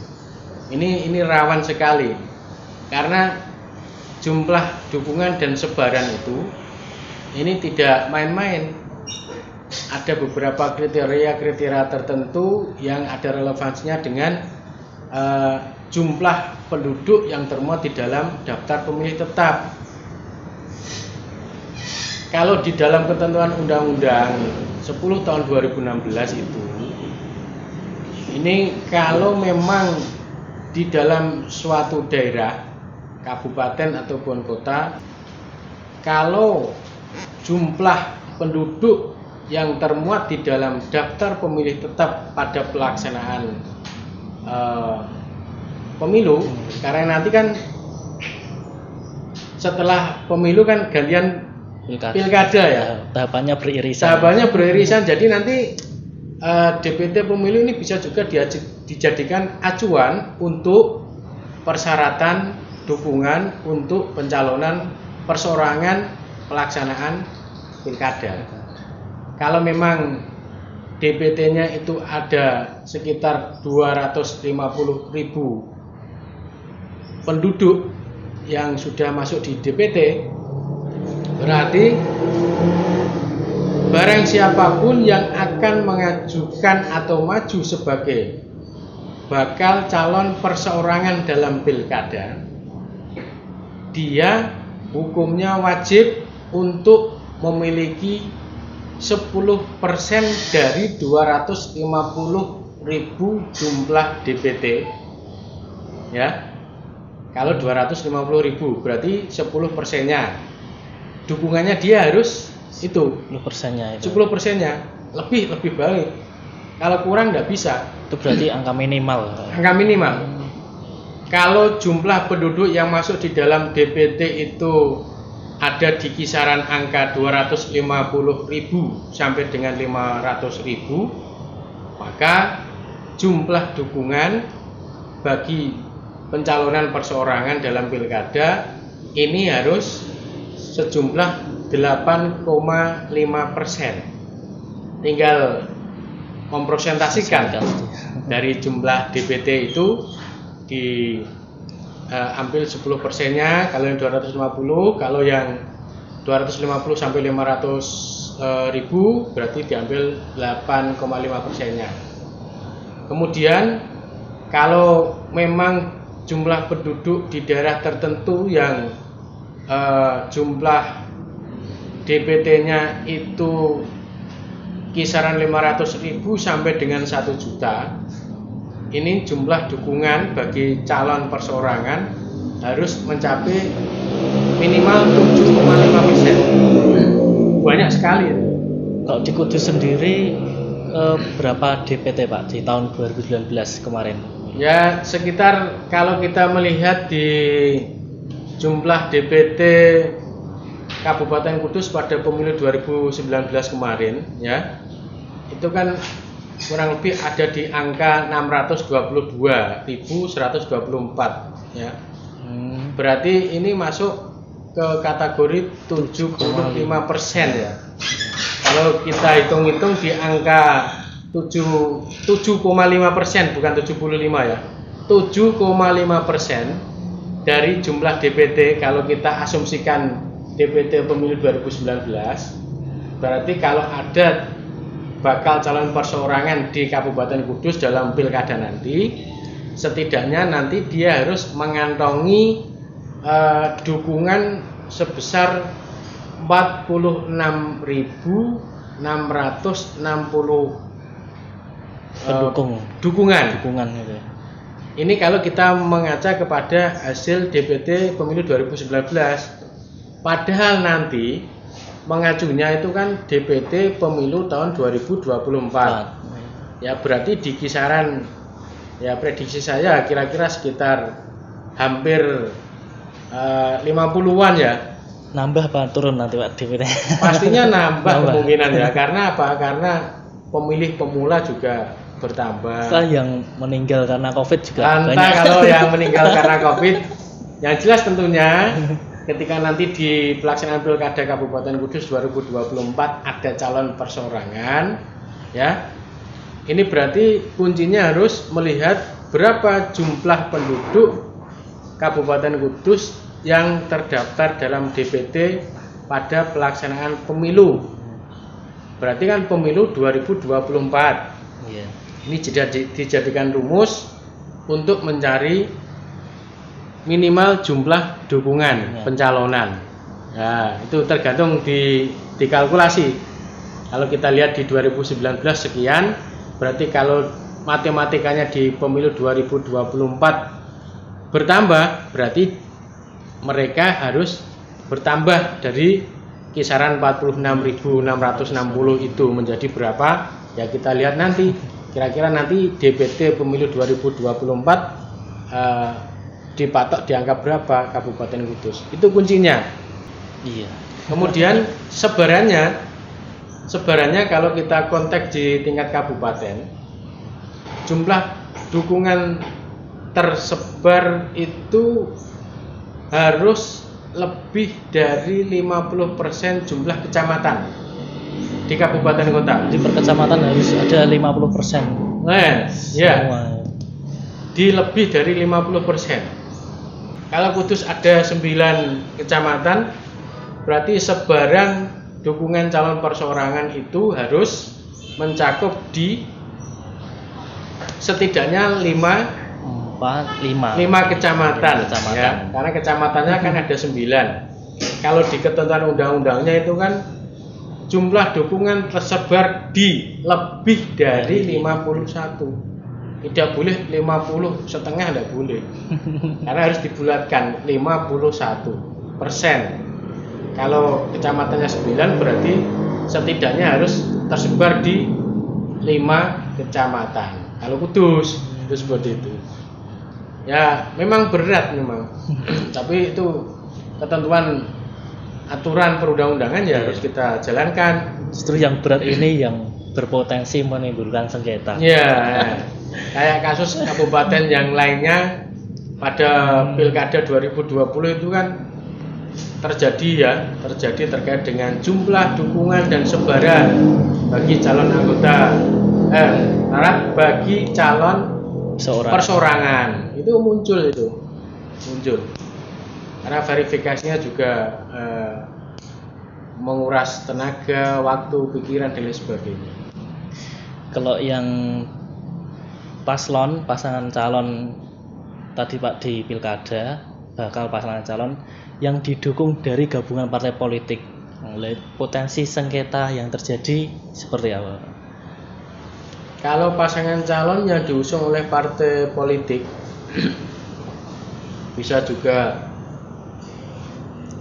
Ini rawan sekali karena jumlah dukungan dan sebaran itu ini tidak main-main. Ada beberapa kriteria tertentu yang ada relevansinya dengan jumlah penduduk yang termuat di dalam daftar pemilih tetap. Kalau di dalam ketentuan Undang-Undang 10 tahun 2016 itu, ini kalau memang di dalam suatu daerah, kabupaten ataupun kota, kalau jumlah penduduk yang termuat di dalam daftar pemilih tetap pada pelaksanaan pemilu, karena nanti kan setelah pemilu kan gantian pilkada ya. Tahapannya beririsan. Jadi nanti DPT pemilu ini bisa juga dijadikan acuan untuk persyaratan dukungan untuk pencalonan perseorangan pelaksanaan pilkada. Kalau memang DPT-nya itu ada sekitar 250.000 penduduk yang sudah masuk di DPT, berarti barang siapapun yang akan mengajukan atau maju sebagai bakal calon perseorangan dalam pilkada, dia hukumnya wajib untuk memiliki 10% dari 250.000 jumlah DPT. Ya. Kalau 250.000 berarti 10%-nya. Dukungannya dia harus itu 10%-nya itu. 10%-nya lebih baik. Kalau kurang nggak bisa. Itu berarti angka minimal. Angka minimal. Kalau jumlah penduduk yang masuk di dalam DPT itu ada di kisaran angka 250.000 sampai dengan 500.000, maka jumlah dukungan bagi pencalonan perseorangan dalam pilkada ini harus sejumlah 8,5%. Tinggal mempresentasikan dari jumlah DPT itu ambil 10%-nya. Kalau yang 250, kalau yang 250 sampai 500.000 berarti diambil 8,5%-nya. Kemudian kalau memang jumlah penduduk di daerah tertentu yang jumlah DPT-nya itu kisaran 500.000 sampai dengan 1 juta, ini jumlah dukungan bagi calon perseorangan harus mencapai minimal 7,5%. Banyak sekali. Kalau di Kudus sendiri berapa DPT Pak di tahun 2019 kemarin? Ya sekitar, kalau kita melihat di jumlah DPT Kabupaten Kudus pada pemilu 2019 kemarin, ya itu kan kurang lebih ada di angka 622.124, ya. Berarti ini masuk ke kategori 7,5% ya. Kalau kita hitung-hitung di angka 7,5%, bukan 75 ya. 7,5% dari jumlah DPT kalau kita asumsikan DPT pemilu 2019, berarti kalau ada bakal calon perseorangan di Kabupaten Kudus dalam pilkada nanti, setidaknya nanti dia harus mengantongi dukungan sebesar 46.660 dukungan gitu. Ini kalau kita mengaca kepada hasil DPT pemilu 2019. Padahal nanti mengacunya itu kan DPT pemilu tahun 2024. Ya berarti di kisaran, ya prediksi saya kira-kira sekitar hampir 50-an ya. Nambah apa turun nanti Pak DPT? Pastinya nambah kemungkinan ya. Karena apa? Karena pemilih pemula juga bertambah. Entah yang meninggal karena COVID juga banyak. Entah kalau yang meninggal karena COVID, yang jelas tentunya ketika nanti di pelaksanaan Pilkada Kabupaten Kudus 2024 ada calon perseorangan, ya. Ini berarti kuncinya harus melihat berapa jumlah penduduk Kabupaten Kudus yang terdaftar dalam DPT pada pelaksanaan pemilu. Berarti kan pemilu 2024. Iya. Ini dijadikan rumus untuk mencari minimal jumlah dukungan pencalonan. Nah, itu tergantung dikalkulasi. Kalau kita lihat di 2019 sekian, berarti kalau matematikanya di pemilu 2024 bertambah, berarti mereka harus bertambah dari kisaran 46.660 itu menjadi berapa? Ya kita lihat nanti. Kira-kira nanti DPT pemilu 2024 dipatok di angka berapa Kabupaten Kudus. Itu kuncinya. Iya. Kemudian sebarannya kalau kita konteks di tingkat kabupaten, jumlah dukungan tersebar itu harus lebih dari 50% jumlah kecamatan di kabupaten kota. Di per kecamatan harus ada 50%. Nah, ya. Semua. Di lebih dari 50%. Kalau Kudus ada 9 kecamatan, berarti sebaran dukungan calon perseorangan itu harus mencakup di setidaknya 5 kecamatan. Ya, karena kecamatannya kan ada 9. Kalau di ketentuan undang-undangnya itu kan jumlah dukungan tersebar di lebih dari 51. Tidak boleh 50 setengah, tidak boleh. Karena harus dibulatkan 51%. Kalau kecamatannya 9 berarti setidaknya harus tersebar di 5 kecamatan. Kalau Kudus itu seperti itu. Ya memang berat memang. Tapi itu ketentuan aturan perundang-undangan ya harus kita jalankan. Justru yang berat ini yang berpotensi menimbulkan sengketa. Ya, kayak kasus kabupaten yang lainnya pada Pilkada 2020 itu kan terjadi terkait dengan jumlah dukungan dan sebaran bagi calon anggota bagi calon perseorangan itu muncul karena verifikasinya juga menguras tenaga, waktu, pikiran dan lain sebagainya. Kalau yang pasangan calon tadi Pak di Pilkada, bakal pasangan calon yang didukung dari gabungan partai politik, potensi sengketa yang terjadi seperti apa? Kalau pasangan calon yang diusung oleh partai politik bisa juga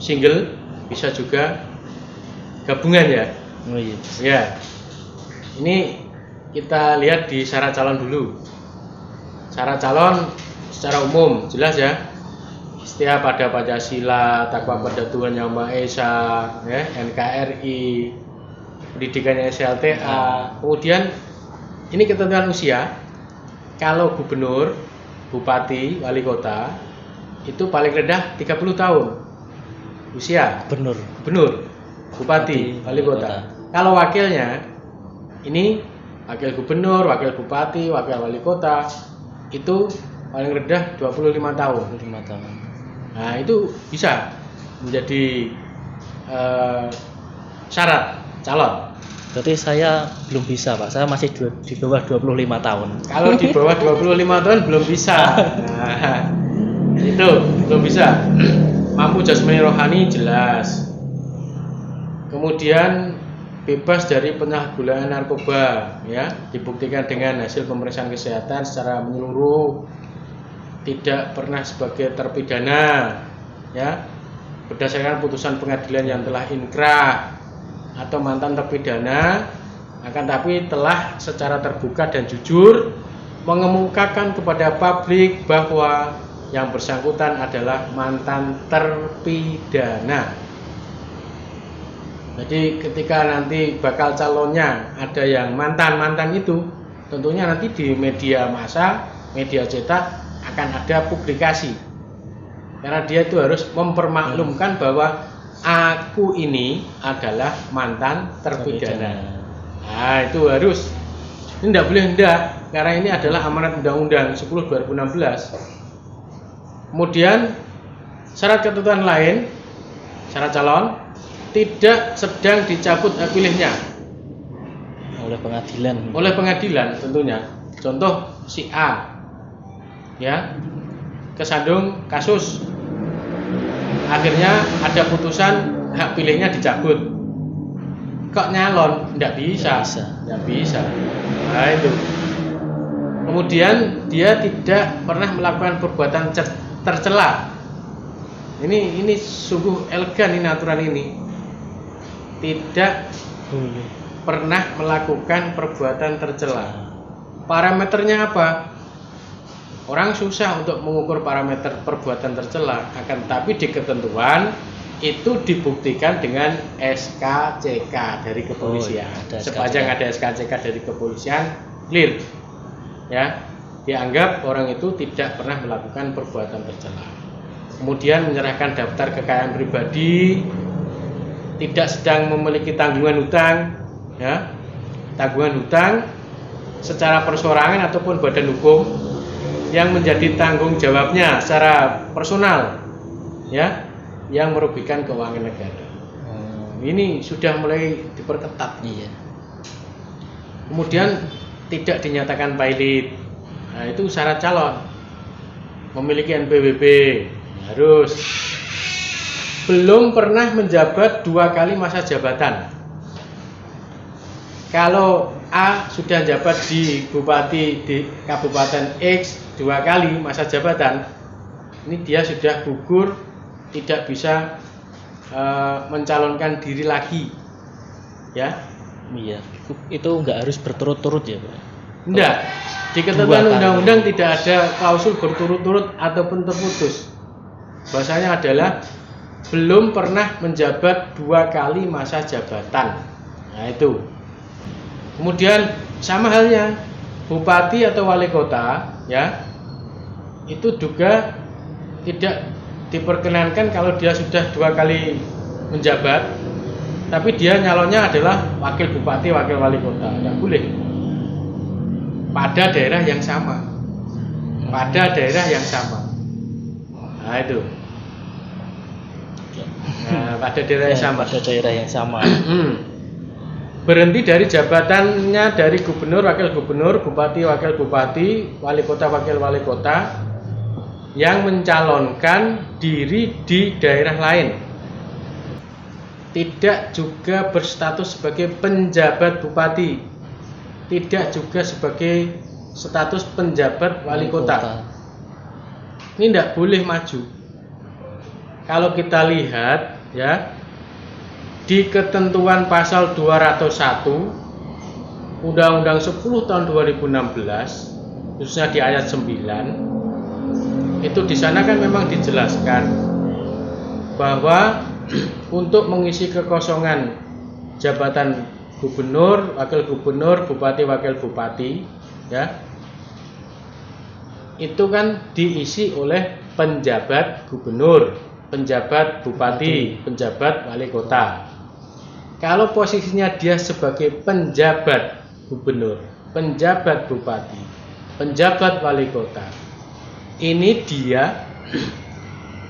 single, bisa juga gabungan ya. Oh iya. Ya. Ini kita lihat di syarat calon dulu. Syarat calon secara umum jelas ya. Setia pada Pancasila, takwa pada Tuhan Yang Maha Esa, ya, NKRI, pendidikannya SLTA. Kemudian ini ketentuan usia. Kalau gubernur, bupati, wali kota itu paling rendah 30 tahun usia. Gubernur, bupati, wali kota. Kalau wakilnya ini wakil gubernur, wakil bupati, wakil wali kota itu paling rendah 25 tahun. Nah, itu bisa menjadi syarat calon. Berarti saya belum bisa Pak, saya masih di bawah 25 tahun. Kalau di bawah 25 tahun belum bisa. Nah, itu belum bisa. Mampu jasmani rohani jelas. Kemudian bebas dari penyalahgunaan narkoba, ya, dibuktikan dengan hasil pemeriksaan kesehatan secara menyeluruh, tidak pernah sebagai terpidana, ya, berdasarkan putusan pengadilan yang telah inkrah atau mantan terpidana, akan tapi telah secara terbuka dan jujur mengemukakan kepada publik bahwa yang bersangkutan adalah mantan terpidana. Jadi ketika nanti bakal calonnya ada yang mantan itu, tentunya nanti di media massa, media cetak akan ada publikasi. Karena dia itu harus mempermaklumkan bahwa aku ini adalah mantan terpidana. Nah, itu harus. Ini tidak boleh karena ini adalah amanat Undang-Undang 10/2016. Kemudian syarat ketentuan lain, syarat calon tidak sedang dicabut hak pilihnya oleh pengadilan tentunya. Contoh si A, ya, kesandung kasus, akhirnya ada putusan hak pilihnya dicabut, kok nyalon? Tidak bisa. Nah itu. Kemudian dia tidak pernah melakukan perbuatan tercela. Ini sungguh elegan ini aturan ini. Tidak pernah melakukan perbuatan tercela. Parameternya apa? Orang susah untuk mengukur parameter perbuatan tercela, akan tetapi di ketentuan itu dibuktikan dengan SKCK dari kepolisian. Ada SKCK. Sepanjang ada SKCK dari kepolisian, clear. Ya, dianggap orang itu tidak pernah melakukan perbuatan tercela. Kemudian menyerahkan daftar kekayaan pribadi, tidak sedang memiliki tanggungan hutang, ya. Tanggungan hutang secara perseorangan ataupun badan hukum yang menjadi tanggung jawabnya secara personal, ya, yang merugikan keuangan negara. Ini sudah mulai diperketat. Iya. Kemudian tidak dinyatakan valid. Nah, itu syarat calon. Memiliki NPWP harus belum pernah menjabat 2 kali masa jabatan. Kalau A sudah jabat di bupati di Kabupaten X 2 kali masa jabatan, ini dia sudah gugur, tidak bisa mencalonkan diri lagi, ya. Iya. Itu nggak harus berturut-turut ya, Pak? Enggak. Di ketentuan undang-undang tidak ada klausul berturut-turut ataupun terputus. Bahasanya adalah belum pernah menjabat 2 kali masa jabatan. Nah, itu. Kemudian sama halnya bupati atau wali kota, ya, itu juga tidak diperkenankan kalau dia sudah 2 kali menjabat, tapi dia nyalonnya adalah wakil bupati, wakil wali kota, nggak boleh. Pada daerah yang sama, pada daerah yang sama. Nah, itu. Nah, pada daerah yang sama. Pada daerah yang sama. Berhenti dari jabatannya dari gubernur, wakil gubernur, bupati, wakil bupati, wali kota, wakil wali kota yang mencalonkan diri di daerah lain. Tidak juga berstatus sebagai penjabat bupati, tidak juga sebagai status penjabat wali kota. Ini tidak boleh maju. Kalau kita lihat, ya, di ketentuan pasal 201 Undang-Undang 10 tahun 2016, khususnya di ayat 9, itu di sana kan memang dijelaskan bahwa untuk mengisi kekosongan jabatan gubernur, wakil gubernur, bupati, wakil bupati, ya, itu kan diisi oleh penjabat gubernur, penjabat bupati, penjabat wali kota. Kalau posisinya dia sebagai penjabat gubernur, penjabat bupati, penjabat wali kota, ini dia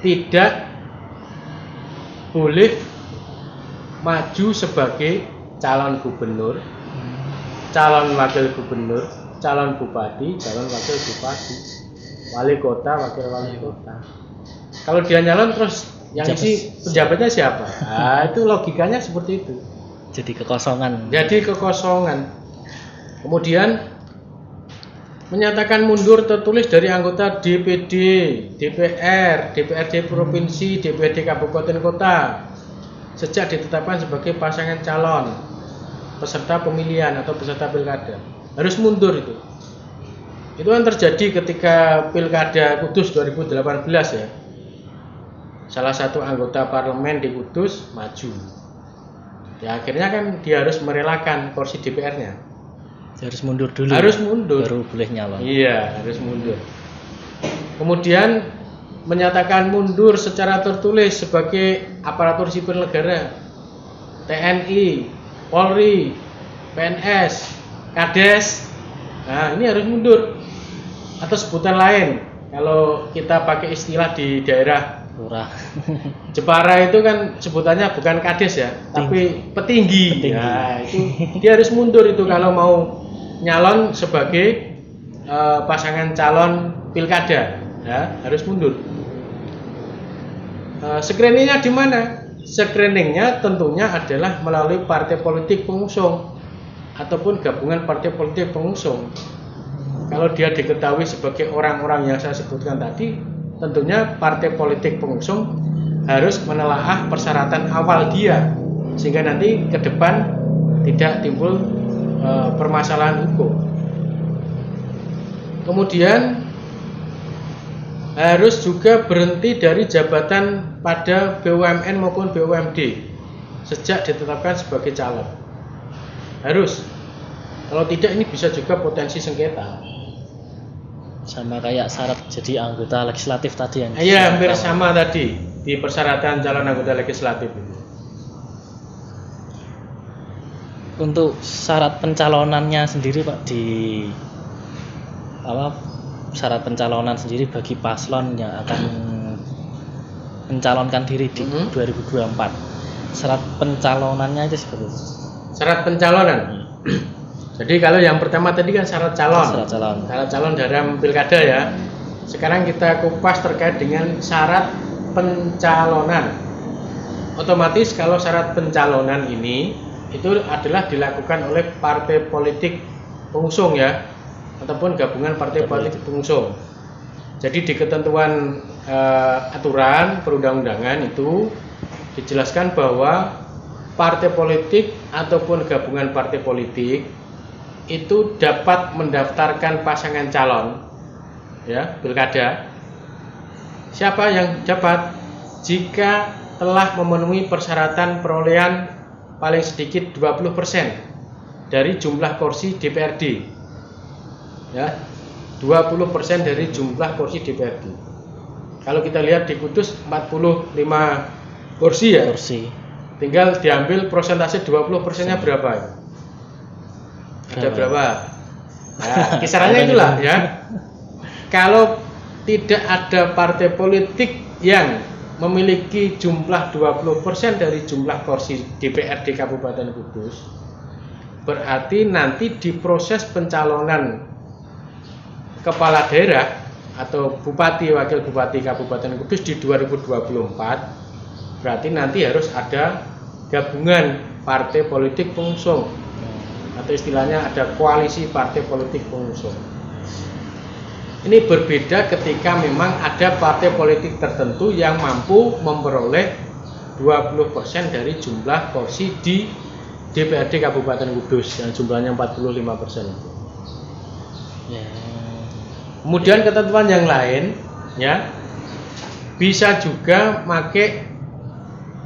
tidak boleh maju sebagai calon gubernur, calon wakil gubernur, calon bupati, calon wakil bupati, wali kota, wakil wali kota. Kalau dia nyalon terus yang isi penjabatnya siapa? Nah, itu logikanya seperti itu. Jadi kekosongan. Jadi kekosongan. Kemudian menyatakan mundur tertulis dari anggota DPD, DPR, DPRD provinsi, DPRD kabupaten kota sejak ditetapkan sebagai pasangan calon peserta pemilihan atau peserta pilkada. Harus mundur itu. Itu kan terjadi ketika Pilkada Kudus 2018, ya. Salah satu anggota parlemen di Kudus maju. Ya, akhirnya kan dia harus merelakan kursi DPR-nya. Harus mundur dulu. Harus mundur. Baru boleh nyalon. Iya, harus mundur. Kemudian menyatakan mundur secara tertulis sebagai aparatur sipil negara, TNI, Polri, PNS, Kades. Nah, ini harus mundur. Atau sebutan lain, kalau kita pakai istilah di daerah Lurah. Jepara itu kan sebutannya bukan kades, ya, tapi petinggi. Nah, itu dia harus mundur itu kalau mau nyalon sebagai pasangan calon pilkada, ya, harus mundur. Screeningnya di mana? Screeningnya tentunya adalah melalui partai politik pengusung ataupun gabungan partai politik pengusung. Kalau dia diketahui sebagai orang-orang yang saya sebutkan tadi, tentunya partai politik pengusung harus menelaah persyaratan awal dia sehingga nanti ke depan tidak timbul permasalahan hukum. Kemudian harus juga berhenti dari jabatan pada BUMN maupun BUMD sejak ditetapkan sebagai calon. Harus. Kalau tidak ini bisa juga potensi sengketa. Sama kayak syarat jadi anggota legislatif tadi yang Iya, hampir sama tadi di persyaratan calon anggota legislatif itu. Untuk syarat pencalonannya sendiri Pak, di syarat pencalonan sendiri bagi paslon yang akan mencalonkan diri di 2024, syarat pencalonannya itu seperti itu. Syarat pencalonan. Jadi kalau yang pertama tadi kan syarat calon. Syarat calon dalam pilkada ya. Sekarang kita kupas terkait dengan syarat pencalonan. Otomatis kalau syarat pencalonan ini itu adalah dilakukan oleh partai politik pengusung ya, ataupun gabungan partai politik pengusung. Jadi di ketentuan aturan perundang-undangan itu dijelaskan bahwa partai politik ataupun gabungan partai politik itu dapat mendaftarkan pasangan calon ya pilkada. Siapa yang dapat? Jika telah memenuhi persyaratan perolehan paling sedikit 20% dari jumlah kursi DPRD ya, 20% dari jumlah kursi DPRD. Kalau kita lihat di Kudus 45 kursi ya, tinggal diambil persentase 20%-nya berapa ya? Ada berapa? Nah, kisarannya itulah ya. Kalau tidak ada partai politik yang memiliki jumlah 20% dari jumlah kursi DPRD Kabupaten Kudus, berarti nanti di proses pencalonan kepala daerah atau bupati wakil bupati Kabupaten Kudus di 2024, berarti nanti harus ada gabungan partai politik pengusung atau istilahnya ada koalisi partai politik pengusung. Ini berbeda ketika memang ada partai politik tertentu yang mampu memperoleh 20% dari jumlah kursi di DPRD Kabupaten Kudus yang jumlahnya 45% itu. Kemudian ketentuan yang lain ya, bisa juga pakai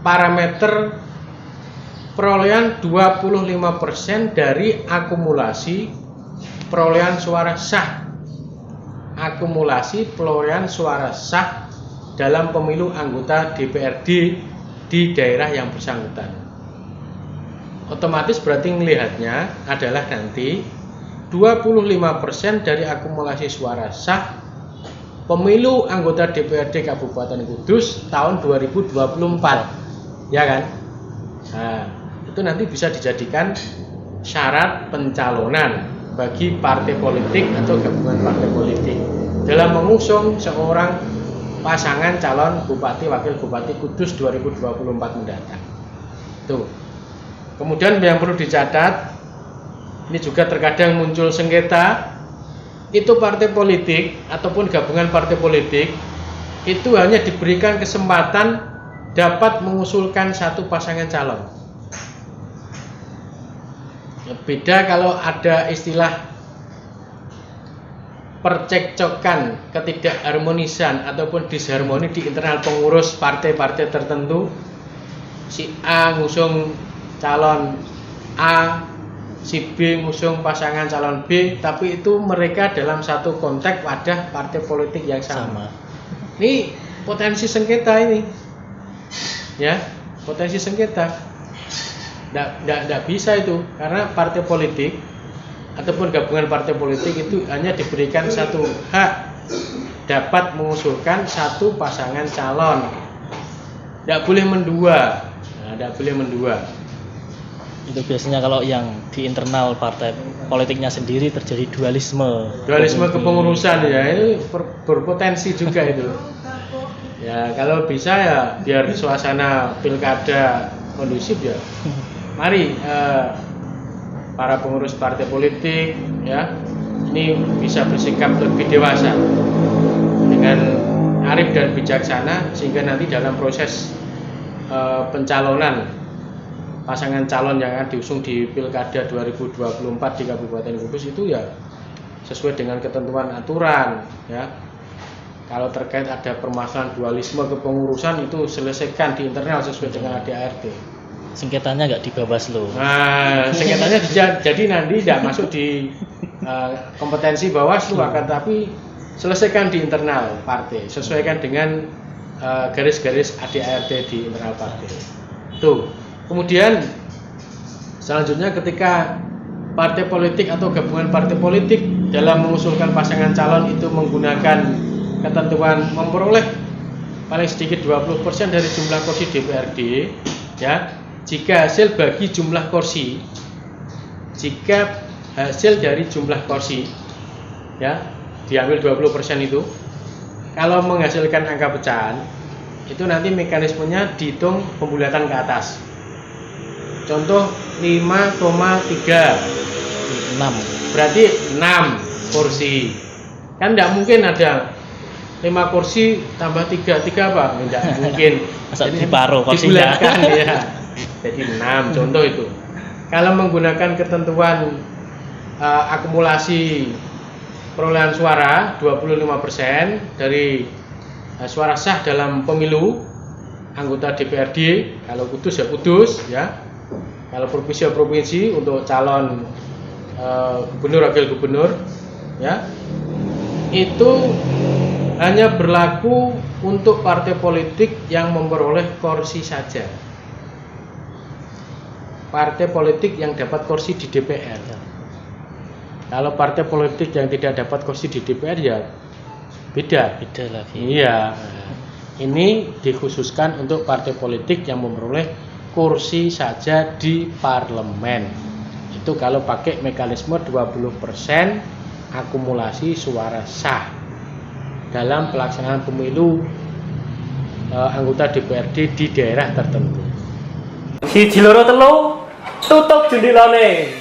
parameter perolehan 25% dari akumulasi perolehan suara sah. Akumulasi perolehan suara sah dalam pemilu anggota DPRD di daerah yang bersangkutan. Otomatis berarti melihatnya adalah nanti 25% dari akumulasi suara sah pemilu anggota DPRD Kabupaten Kudus tahun 2024, ya kan? Nah, itu nanti bisa dijadikan syarat pencalonan bagi partai politik atau gabungan partai politik dalam mengusung seorang pasangan calon bupati wakil bupati Kudus 2024 mendatang. Tuh. Kemudian yang perlu dicatat, ini juga terkadang muncul sengketa, itu partai politik ataupun gabungan partai politik itu hanya diberikan kesempatan dapat mengusulkan satu pasangan calon. Beda kalau ada istilah percekcokan, ketidakharmonisan ataupun disharmoni di internal pengurus partai-partai tertentu. Si A ngusung calon A, si B ngusung pasangan calon B, tapi itu mereka dalam satu konteks wadah partai politik yang sama. Ini potensi sengketa ini, ya, potensi sengketa. Tidak bisa itu, karena partai politik ataupun gabungan partai politik itu hanya diberikan satu hak, dapat mengusulkan satu pasangan calon. Tidak boleh mendua. Tidak boleh mendua. Itu biasanya kalau yang di internal partai politiknya sendiri terjadi dualisme kepengurusan ya, itu berpotensi juga itu. Ya kalau bisa ya biar suasana pilkada kondusif ya. Mari para pengurus partai politik ya ini bisa bersikap lebih dewasa dengan arif dan bijaksana sehingga nanti dalam proses pencalonan pasangan calon yang akan diusung di pilkada 2024 di Kabupaten Kudus itu ya sesuai dengan ketentuan aturan ya, Kalau terkait ada permasalahan dualisme kepengurusan itu selesaikan di internal sesuai dengan ADART. Sengketanya nggak di Bawaslu. Nah, sengketanya jadi nanti tidak masuk di kompetensi Bawaslu, akan tapi selesaikan di internal partai, sesuaikan dengan garis-garis ADART di internal partai. Tuh. Kemudian selanjutnya ketika partai politik atau gabungan partai politik dalam mengusulkan pasangan calon itu menggunakan ketentuan memperoleh paling sedikit 20% dari jumlah kursi DPRD, ya. Jika hasil bagi jumlah kursi, jika hasil dari jumlah kursi, ya, diambil 20% itu, kalau menghasilkan angka pecahan, itu nanti mekanismenya dihitung pembulatan ke atas. Contoh 5,3, 6. berarti 6 kursi. Kan tidak mungkin ada 5 kursi tambah 3 apa? Tidak mungkin. Masa diparuh kursinya. Dibulatkan, ya. Jadi 6 contoh itu. Kalau menggunakan ketentuan akumulasi perolehan suara 25% dari suara sah dalam pemilu anggota DPRD, kalau kudus ya kudus, ya. Kalau provinsi ya provinsi untuk calon gubernur, wakil gubernur, ya. Itu hanya berlaku untuk partai politik yang memperoleh kursi saja. Partai politik yang dapat kursi di DPR. Kalau partai politik yang tidak dapat kursi di DPR ya beda. Beda lagi. Iya. Ini dikhususkan untuk partai politik yang memperoleh kursi saja di parlemen. Itu kalau pakai mekanisme 20% akumulasi suara sah dalam pelaksanaan pemilu anggota DPRD di daerah tertentu. Siji loro telu tutup jendelane.